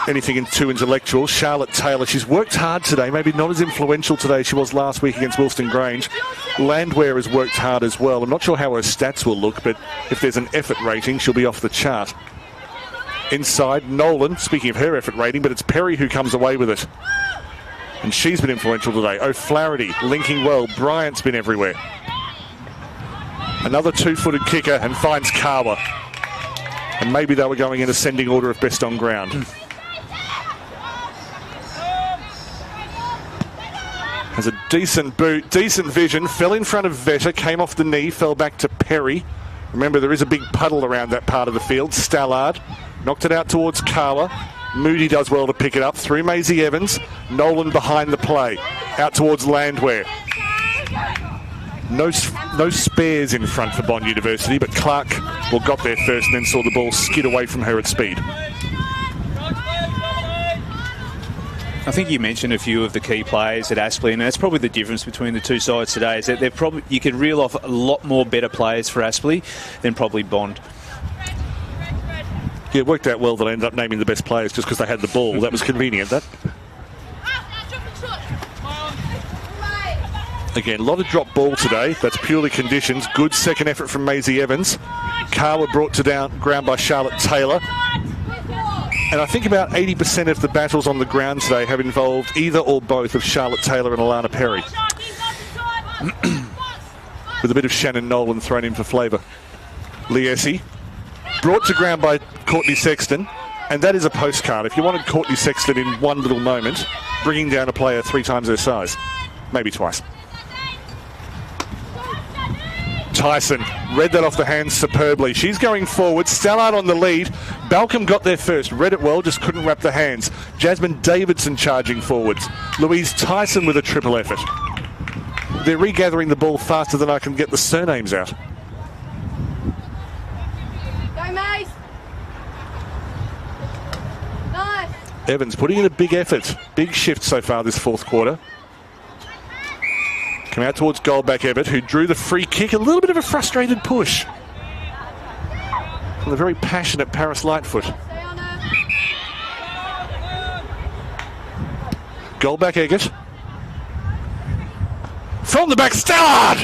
anything too intellectual. Charlotte Taylor, she's worked hard today, maybe not as influential today as she was last week against Wilston Grange. Landwehr has worked hard as well. I'm not sure how her stats will look, but if there's an effort rating, she'll be off the chart. Inside, Nolan, speaking of her effort rating, but it's Perry who comes away with it. And she's been influential today. O'Flaherty linking well. Bryant's been everywhere. Another two-footed kicker and finds Kawa. And maybe they were going in ascending order of best on ground. Has a decent boot, decent vision, fell in front of Vetter, came off the knee, fell back to Perry. Remember, there is a big puddle around that part of the field. Stallard knocked it out towards Kawa. Moody does well to pick it up through Maisie Evans. Nolan behind the play, out towards Landwehr. No spares in front for Bond University, but Clark got there first and then saw the ball skid away from her at speed. I think you mentioned a few of the key players at Aspley, and that's probably the difference between the two sides today, is that you could reel off a lot more better players for Aspley than probably Bond. Yeah, it worked out well that I ended up naming the best players just because they had the ball. That was convenient, that. Again, a lot of drop ball today. That's purely conditions. Good second effort from Maisie Evans. Kawa brought to ground by Charlotte Taylor. And I think about 80% of the battles on the ground today have involved either or both of Charlotte Taylor and Alana Perry. With a bit of Shannon Nolan thrown in for flavour. Liesi, brought to ground by Courtney Sexton. And that is a postcard. If you wanted Courtney Sexton in one little moment, bringing down a player 3 times her size. Maybe twice. Tyson read that off the hands superbly. She's going forward. Stallard on the lead. Balcom got there first. Read it well, just couldn't wrap the hands. Jasmine Davidson charging forwards. Louise Tyson with a triple effort. They're regathering the ball faster than I can get the surnames out. Go, Mace. Nice. Evans putting in a big effort. Big shift so far this fourth quarter. Come out towards Goldback Ebbett, who drew the free kick. A little bit of a frustrated push from the very passionate Paris Lightfoot. Goldback Eggett. From the back, Stallard!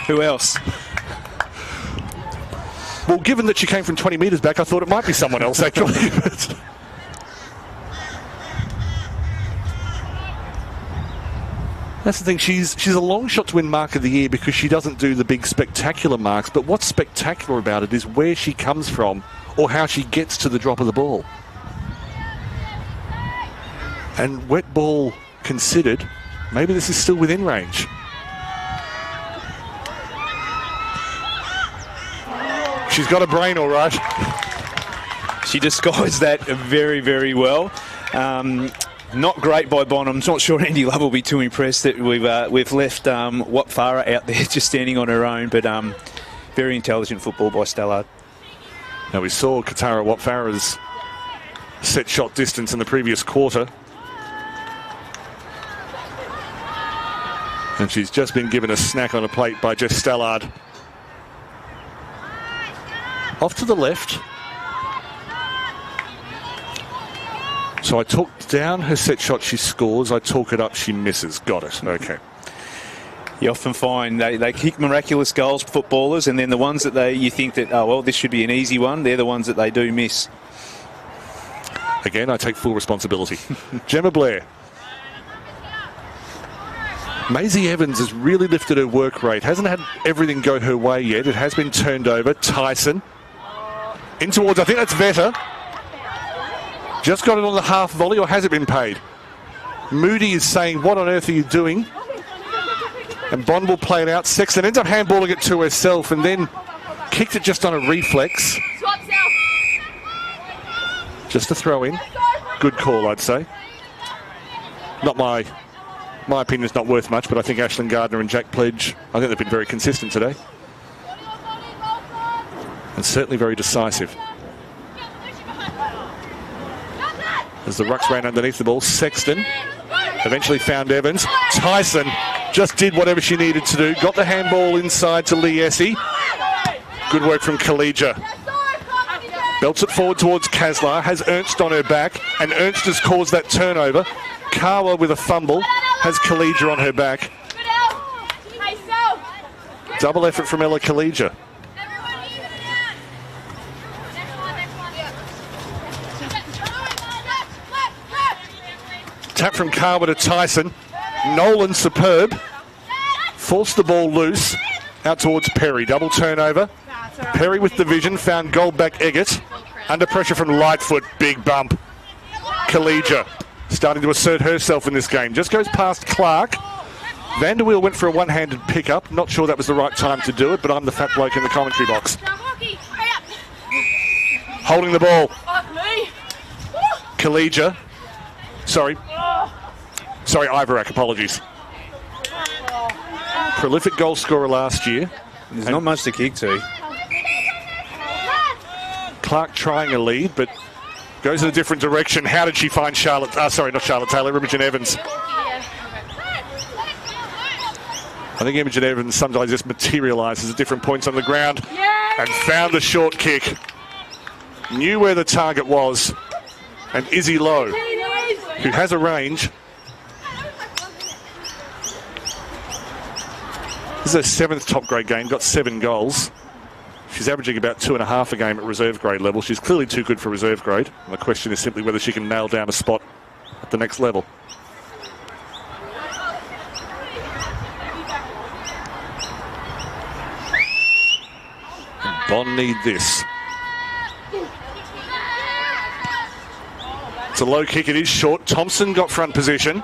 Who else? Well, given that she came from 20 metres back, I thought it might be someone else, actually. That's the thing, she's a long shot to win Mark of the Year because she doesn't do the big spectacular marks, but what's spectacular about it is where she comes from or how she gets to the drop of the ball. And wet ball considered, maybe this is still within range. She's got a brain all right. She disguised that very, very well. Not great by Bond. I'm not sure Andy Love will be too impressed that we've left Watfara out there just standing on her own, but very intelligent football by Stallard. Now we saw Katara Watfara's set shot distance in the previous quarter. And she's just been given a snack on a plate by Jess Stallard. Off to the left. So I talk down her set shot, she scores. I talk it up, she misses. Got it. Okay. You often find they kick miraculous goals, footballers, and then the ones that you think that, oh, well, this should be an easy one, they're the ones that they do miss. Again, I take full responsibility. Gemma Blair. Maisie Evans has really lifted her work rate. Hasn't had everything go her way yet. It has been turned over. Tyson. In towards, I think that's Vetter. Just got it on the half volley, or has it been paid? Moody is saying, what on earth are you doing? And Bond will play it out. Sexton ends up handballing it to herself and then kicked it just on a reflex. Just a throw in. Good call, I'd say. Not my opinion's not worth much, but I think Ashlyn Gardner and Jack Pledge, I think they've been very consistent today. And certainly very decisive. As the rucks ran underneath the ball, Sexton eventually found Evans. Tyson just did whatever she needed to do. Got the handball inside to Lee Essie. Good work from Kalija. Belts it forward towards Kaslar. Has Ernst on her back, and Ernst has caused that turnover. Kawa with a fumble. Has Kalija on her back. Double effort from Ella Kalija. Tap from Kawa to Tyson. Nolan superb. Forced the ball loose. Out towards Perry. Double turnover. Perry with the vision. Found Goldback Eggett. Under pressure from Lightfoot. Big bump. Kalija starting to assert herself in this game. Just goes past Clark. Vanderweel went for a one-handed pickup. Not sure that was the right time to do it, but I'm the fat bloke in the commentary box. Holding the ball. Kalija. Sorry, Ivorak, apologies. Prolific goal scorer last year. There's not much to kick to. Clark trying a lead, but goes in a different direction. How did she find Charlotte? Not Charlotte Taylor, Imogen Evans. I think Imogen Evans sometimes just materialises at different points on the ground and found a short kick. Knew where the target was. And Izzy Lowe, who has a range. This is her 7th top grade game, got 7 goals. She's averaging about 2.5 a game at reserve grade level. She's clearly too good for reserve grade. And the question is simply whether she can nail down a spot at the next level. And Bond need this. It's a low kick, it is short. Thompson got front position.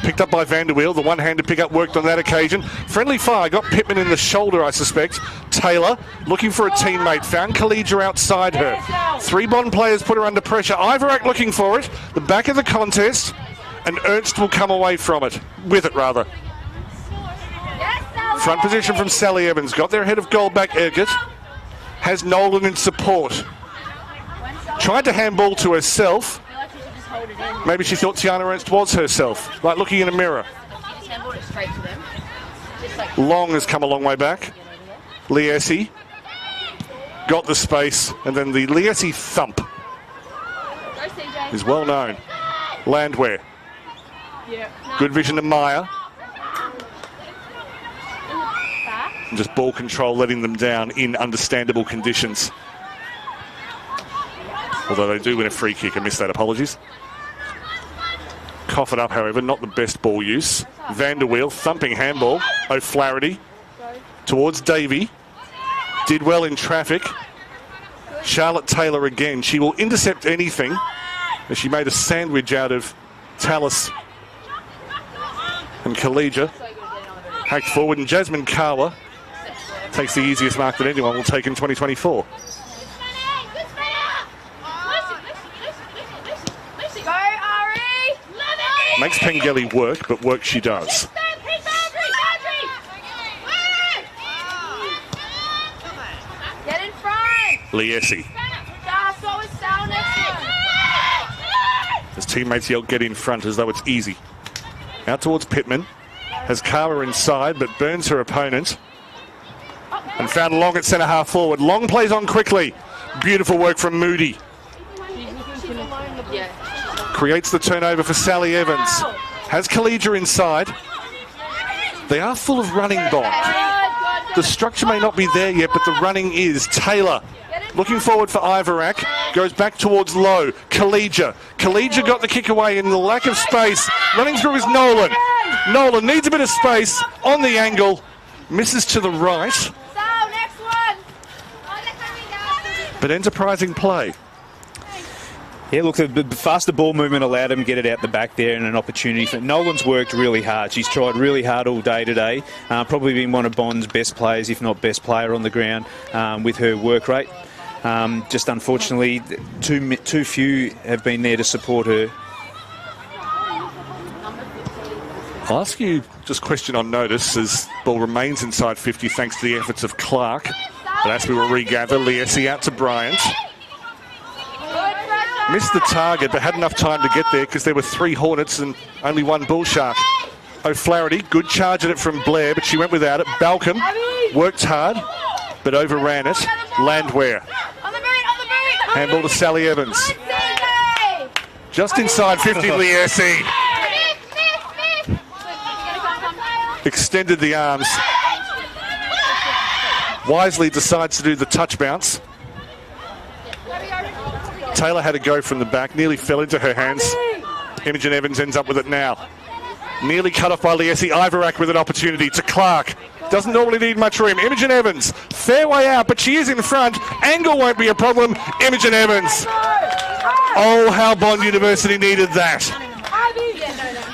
Picked up by Vanderweel. The one-handed pickup worked on that occasion. Friendly fire, got Pittman in the shoulder, I suspect. Taylor looking for a teammate. Found Kalija outside her. 3 Bond players put her under pressure. Ivorak looking for it. The back of the contest. And Ernst will come away from it. With it, rather. Front position from Sally Evans. Got there ahead of Goldback Eggett. Has Nolan in support. Tried to handball to herself. Maybe she thought Tiana Ernst was herself, like looking in a mirror. Long has come a long way back. Liesi got the space, and then the Liesi thump is well known. Landwehr. Good vision to Meyer. And just ball control, letting them down in understandable conditions. Although they do win a free kick. I missed that, apologies. Cough it up, however, not the best ball use. Vanderweel, thumping handball. O'Flaherty towards Davey. Did well in traffic. Charlotte Taylor again. She will intercept anything. As she made a sandwich out of Tallis and Kalija. Hacked forward, and Jasmine Kawa takes the easiest mark that anyone will take in 2024. Makes Pengelly work, but work she does. Get in front. Liesi. His teammates yell, get in front, as though it's easy. Out towards Pittman. Has Kawa inside, but burns her opponent. And found Long at centre half forward. Long plays on quickly. Beautiful work from Moody. creates the turnover for Sally Evans. Has Collegia inside. They are full of running, Bond. The structure may not be there yet, but the running is. Taylor looking forward for Ivorak. Goes back towards Lowe. Collegia got the kick away in the lack of space. Running through is Nolan. Nolan needs a bit of space on the angle. Misses to the right. But enterprising play. Yeah, look, the faster ball movement allowed him to get it out the back there, and an opportunity for Nolan's worked really hard. She's tried really hard all day today. Probably been one of Bond's best players, if not best player on the ground with her work rate. Just unfortunately, too few have been there to support her. I'll ask you just question on notice as ball remains inside 50 thanks to the efforts of Clark. But Aspley will regather. Liesi out to Bryant. Missed the target, but had enough time to get there because there were 3 Hornets and only 1 Bull Shark. O'Flaherty, good charge at it from Blair, but she went without it. Balcom worked hard, but overran it. Landwehr. Handball to Sally Evans. Just inside 50, Liesi. Extended the arms. Wisely decides to do the touch bounce. Taylor had a go from the back, nearly fell into her hands. Imogen Evans ends up with it now. Nearly cut off by Liesi. Ivorak with an opportunity to Clark. Doesn't normally need much room. Imogen Evans, fair way out, but she is in front. Angle won't be a problem. Imogen Evans. Oh, how Bond University needed that.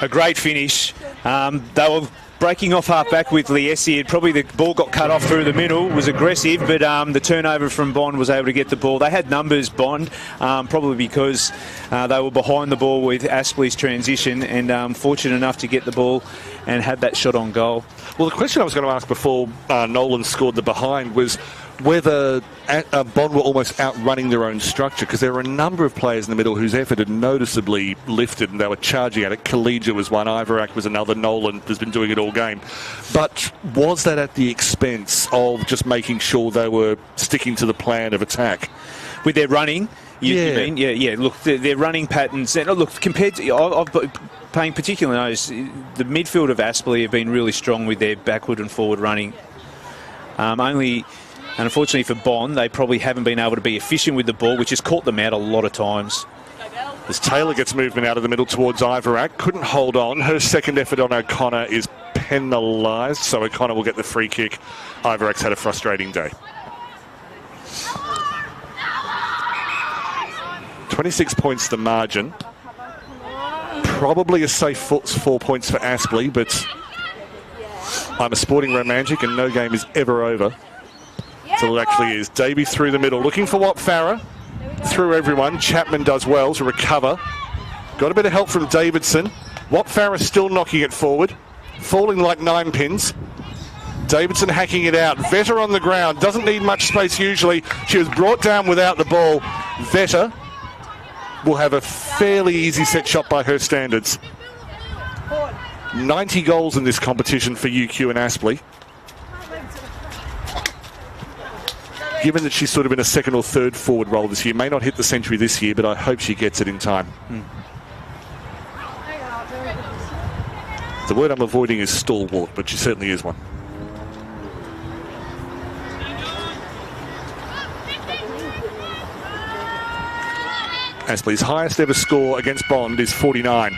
A great finish. They were breaking off half back with Liesi. Probably the ball got cut off through the middle, was aggressive, but the turnover from Bond was able to get the ball. They had numbers, Bond, probably because they were behind the ball with Aspley's transition, and fortunate enough to get the ball and had that shot on goal. Well, the question I was going to ask before Nolan scored the behind was whether Bond were almost outrunning their own structure, because there were a number of players in the middle whose effort had noticeably lifted and they were charging at it. Collegia was one, Ivorak was another, Nolan has been doing it all game. But was that at the expense of just making sure they were sticking to the plan of attack? With their running, you mean? Yeah. Look, their running patterns. Look, compared to, I've paying particular notice, the midfield of Aspley have been really strong with their backward and forward running. And unfortunately for Bond, they probably haven't been able to be efficient with the ball, which has caught them out a lot of times. As Taylor gets movement out of the middle towards Ivorak, couldn't hold on. Her second effort on O'Connor is penalised, so O'Connor will get the free kick. Ivorak's had a frustrating day. 26 points the margin. Probably a safe 4 points for Aspley, but I'm a sporting romantic and no game is ever over. Until it actually is. Davey through the middle, looking for Wat Farah. Through everyone. Chapman does well to recover. Got a bit of help from Davidson. Wat Farah still knocking it forward. Falling like 9 pins. Davidson hacking it out. Vetter on the ground. Doesn't need much space usually. She was brought down without the ball. Vetter will have a fairly easy set shot by her standards. 90 goals in this competition for UQ and Aspley. Given that she's sort of in a second or third forward role this year, may not hit the century this year, but I hope she gets it in time. The word I'm avoiding is stalwart, but she certainly is one. Aspley's highest ever score against Bond is 49.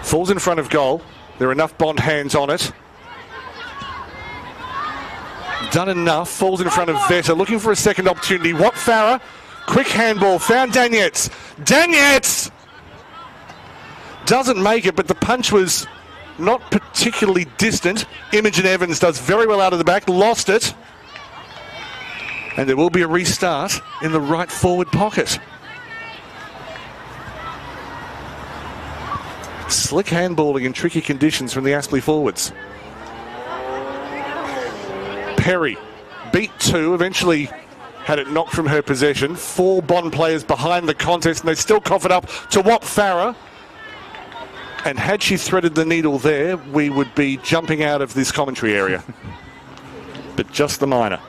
Falls in front of goal. There are enough Bond hands on it. Done enough. Falls in front of Vetter. Looking for a second opportunity. Wat Farah. Quick handball. Found Danietz. Danietz! Doesn't make it, but the punch was not particularly distant. Imogen Evans does very well out of the back. Lost it. And there will be a restart in the right forward pocket. Slick handballing in tricky conditions from the Aspley forwards. Perry beat 2, eventually had it knocked from her possession. 4 Bond players behind the contest, and they still cough it up to Wat Farah. And had she threaded the needle there, we would be jumping out of this commentary area. But just the minor.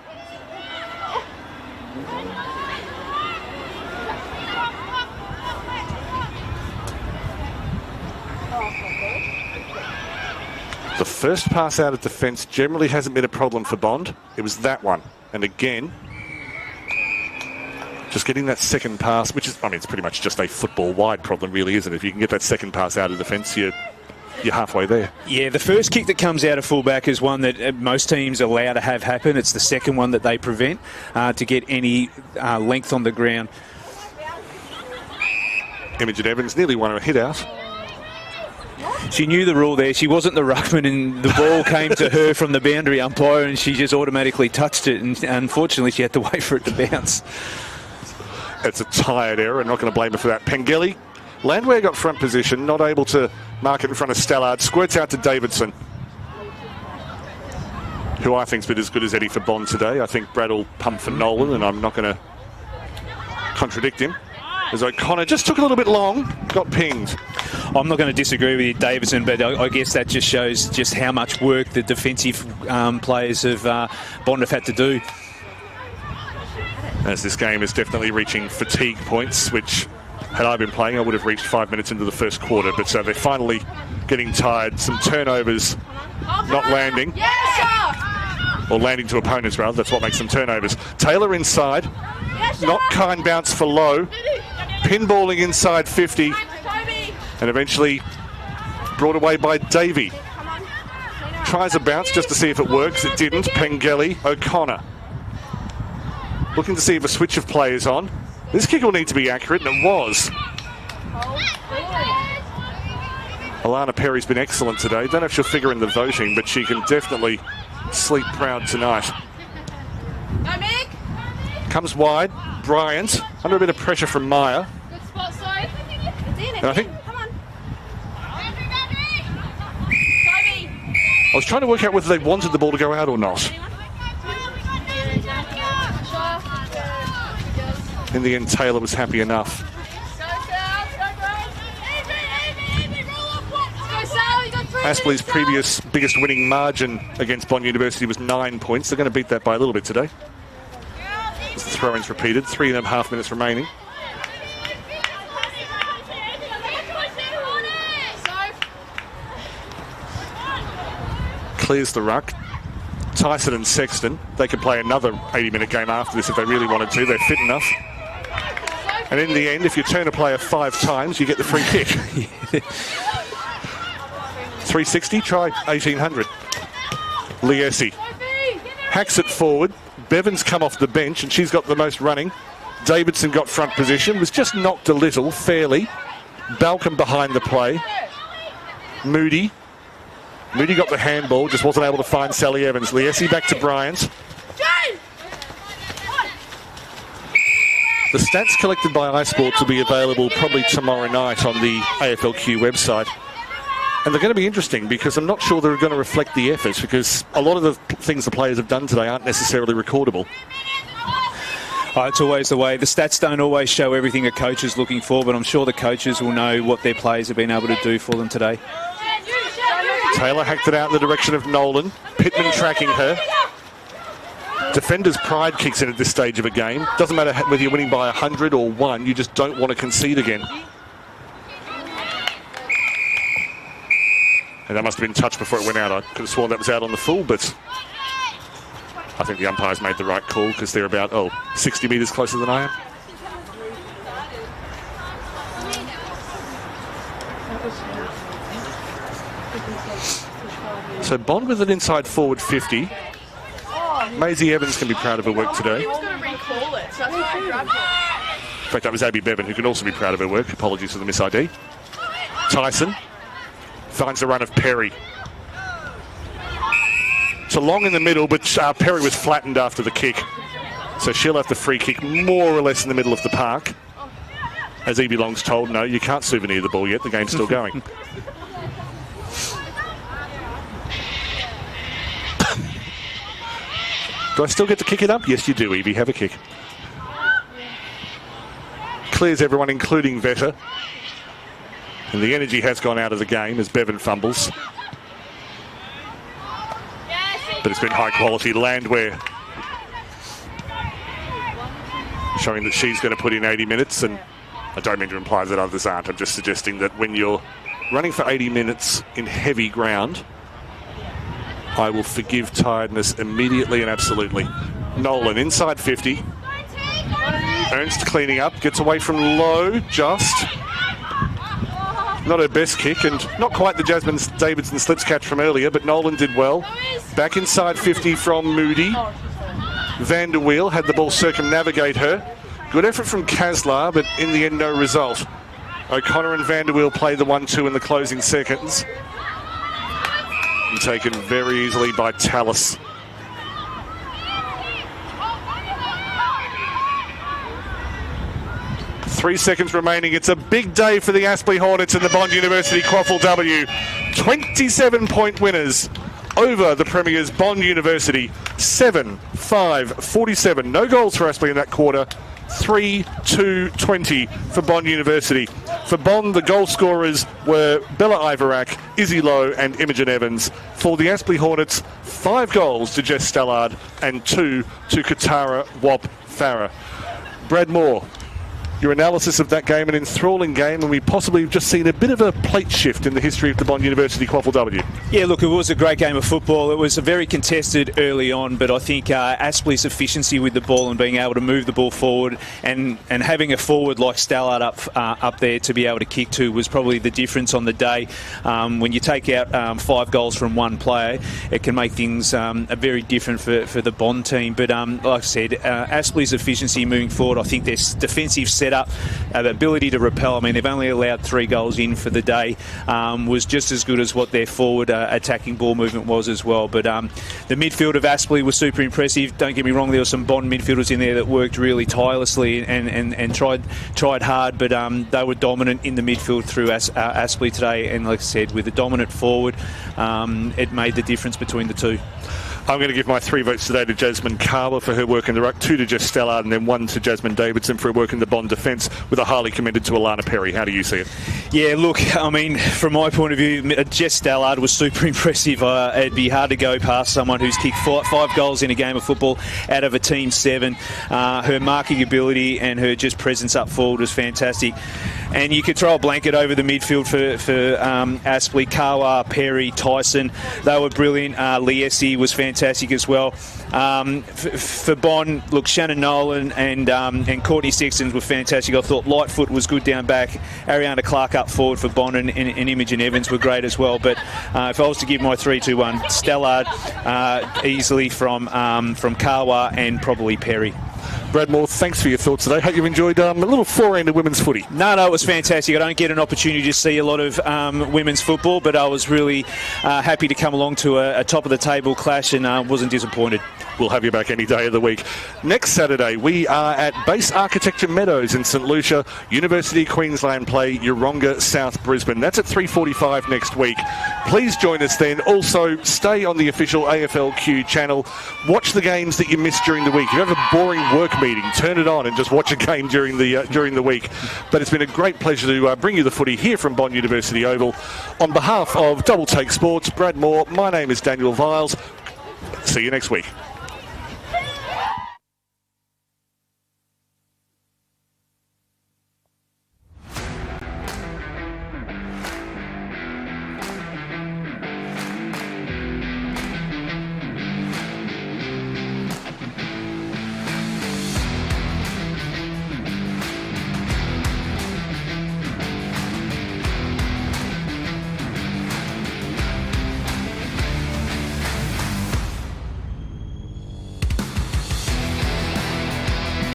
first pass out of defence generally hasn't been a problem for Bond. It was that one. And again, just getting that second pass, which is, I mean, it's pretty much just a football-wide problem, really, isn't it? If you can get that second pass out of defence, you're halfway there. Yeah, the first kick that comes out of fullback is one that most teams allow to have happen. It's the second one that they prevent to get any length on the ground. Imogen Evans nearly won a hit out. She knew the rule there. She wasn't the ruckman, and the ball came to her from the boundary umpire, and she just automatically touched it, and unfortunately she had to wait for it to bounce. It's a tired error. I'm not going to blame her for that. Pengelly, Landwehr got front position, not able to mark it in front of Stallard. Squirts out to Davidson, who I think's been as good as Eddie for Bond today. I think Brad will pump for Nolan, and I'm not going to contradict him. As O'Connor just took a little bit long, got pinged. I'm not going to disagree with you, Davidson, but I guess that just shows just how much work the defensive players of Bond have had to do. As this game is definitely reaching fatigue points, which, had I been playing, I would have reached 5 minutes into the first quarter. But so they're finally getting tired. Some turnovers not landing. Or landing to opponents, rather. That's what makes them turnovers. Taylor inside. Not kind bounce for Lowe. Pinballing inside 50. And eventually brought away by Davey. Tries a bounce just to see if it works. It didn't. Pengelly, O'Connor. Looking to see if a switch of play is on. This kick will need to be accurate, and it was. Alana Perry's been excellent today. Don't know if she'll figure in the voting, but she can definitely sleep proud tonight. Comes wide. Bryant, under a bit of pressure from Meyer. Good spot, so. And I think I was trying to work out whether they wanted the ball to go out or not. In the end, Taylor was happy enough. Aspley's previous biggest winning margin against Bond University was 9 points. They're going to beat that by a little bit today. As the throw-in's repeated, 3.5 minutes remaining. Clears the ruck. Tyson and Sexton, they could play another 80-minute game after this if they really wanted to. They're fit enough. And in the end, if you turn a player 5 times, you get the free kick. 360, try 1800. Liesi hacks it forward. Bevan's come off the bench, and she's got the most running. Davidson got front position, was just knocked a little, fairly. Balcom behind the play. Moody got the handball, just wasn't able to find Sally Evans. Liesi back to Bryant. The stats collected by iSports will be available probably tomorrow night on the AFLW website. And they're going to be interesting because I'm not sure they're going to reflect the efforts, because a lot of the things the players have done today aren't necessarily recordable. It's always the way. The stats don't always show everything a coach is looking for, but I'm sure the coaches will know what their players have been able to do for them today. Taylor hacked it out in the direction of Nolan. Pittman tracking her. Defender's pride kicks in at this stage of a game. Doesn't matter whether you're winning by 100 or 1, you just don't want to concede again. And that must have been touched before it went out. I could have sworn that was out on the full, but I think the umpires made the right call because they're about, 60 metres closer than I am. So Bond with an inside forward 50. Maisie Evans can be proud of her work today. In fact, that was Abby Bevan, who can also be proud of her work. Apologies for the mis-ID. Tyson finds the run of Perry. So long in the middle, but Perry was flattened after the kick. So she'll have the free kick more or less in the middle of the park. As Evie Long's told, no, you can't souvenir the ball yet. The game's still going. Do I still get to kick it up? Yes, you do, Evie. Have a kick. Clears everyone, including Vetter. And the energy has gone out of the game as Bevan fumbles. But it's been high quality. Landwehr showing that she's going to put in 80 minutes. And I don't mean to imply that others aren't. I'm just suggesting that when you're running for 80 minutes in heavy ground, I will forgive tiredness immediately and absolutely. Nolan inside 50. Ernst cleaning up, gets away from Lowe, just. Not her best kick, and not quite the Jasmine Davidson slips catch from earlier, but Nolan did well. Back inside 50 from Moody. Van der Weel had the ball circumnavigate her. Good effort from Kaslar, but in the end, no result. O'Connor and Van der Weel play the 1-2 in the closing seconds. And taken very easily by Tallis. Three seconds remaining. It's a big day for the Aspley Hornets and the Bond University QAFLW. 27-point winners over the Premiers Bond University. 7-5-47. No goals for Aspley in that quarter. 3-2-20 for Bond University. For Bond, the goal scorers were Bella Ivarak, Izzy Lowe and Imogen Evans. For the Aspley Hornets, 5 goals to Jess Stallard and 2 to Katara Wap Farah. Brad Moore, your analysis of that game, an enthralling game, and we possibly have just seen a bit of a plate shift in the history of the Bond University QAFLW. Yeah, look, it was a great game of football. It was very contested early on, but I think Aspley's efficiency with the ball and being able to move the ball forward and having a forward like Stallard up there to be able to kick to was probably the difference on the day. When you take out 5 goals from one player, it can make things very different for the Bond team. But like I said, Aspley's efficiency moving forward, I think their defensive setup, the ability to repel, I mean, they've only allowed 3 goals in for the day, was just as good as what their forward attacking ball movement was as well. But the midfield of Aspley was super impressive. Don't get me wrong, there were some Bond midfielders in there that worked really tirelessly and tried hard, but they were dominant in the midfield through Aspley today. And like I said, with a dominant forward, it made the difference between the two. I'm going to give my 3 votes today to Jasmine Carver for her work in the ruck, 2 to Jess Stallard, and then 1 to Jasmine Davidson for her work in the Bond defence, with a highly commended to Alana Perry. How do you see it? Yeah, look, I mean, from my point of view, Jess Stallard was super impressive. It'd be hard to go past someone who's kicked 5 goals in a game of football out of a team 7. Her marking ability and her just presence up forward was fantastic. And you could throw a blanket over the midfield for Aspley. Kawa, Perry, Tyson, they were brilliant. Liesi was fantastic as well. For Bond, look, Shannon Nolan and Courtney Sexton were fantastic. I thought Lightfoot was good down back. Ariana Clark up forward for Bond and Imogen Evans were great as well. But if I was to give my 3-2-1, Stallard easily from Kawa and probably Perry. Brad Moore, thanks for your thoughts today. Hope you've enjoyed a little forehand of women's footy. No, it was fantastic. I don't get an opportunity to see a lot of women's football, but I was really happy to come along to a top-of-the-table clash and wasn't disappointed. We'll have you back any day of the week. Next Saturday, we are at Base Architecture Meadows in St Lucia. University of Queensland play Yeronga South Brisbane. That's at 3:45 next week. Please join us then. Also, stay on the official AFLQ channel. Watch the games that you missed during the week. If you have a boring work meeting, turn it on and just watch a game during the week. But it's been a great pleasure to bring you the footy here from Bond University Oval. On behalf of Double Take Sports, Brad Moore, my name is Daniel Viles. See you next week.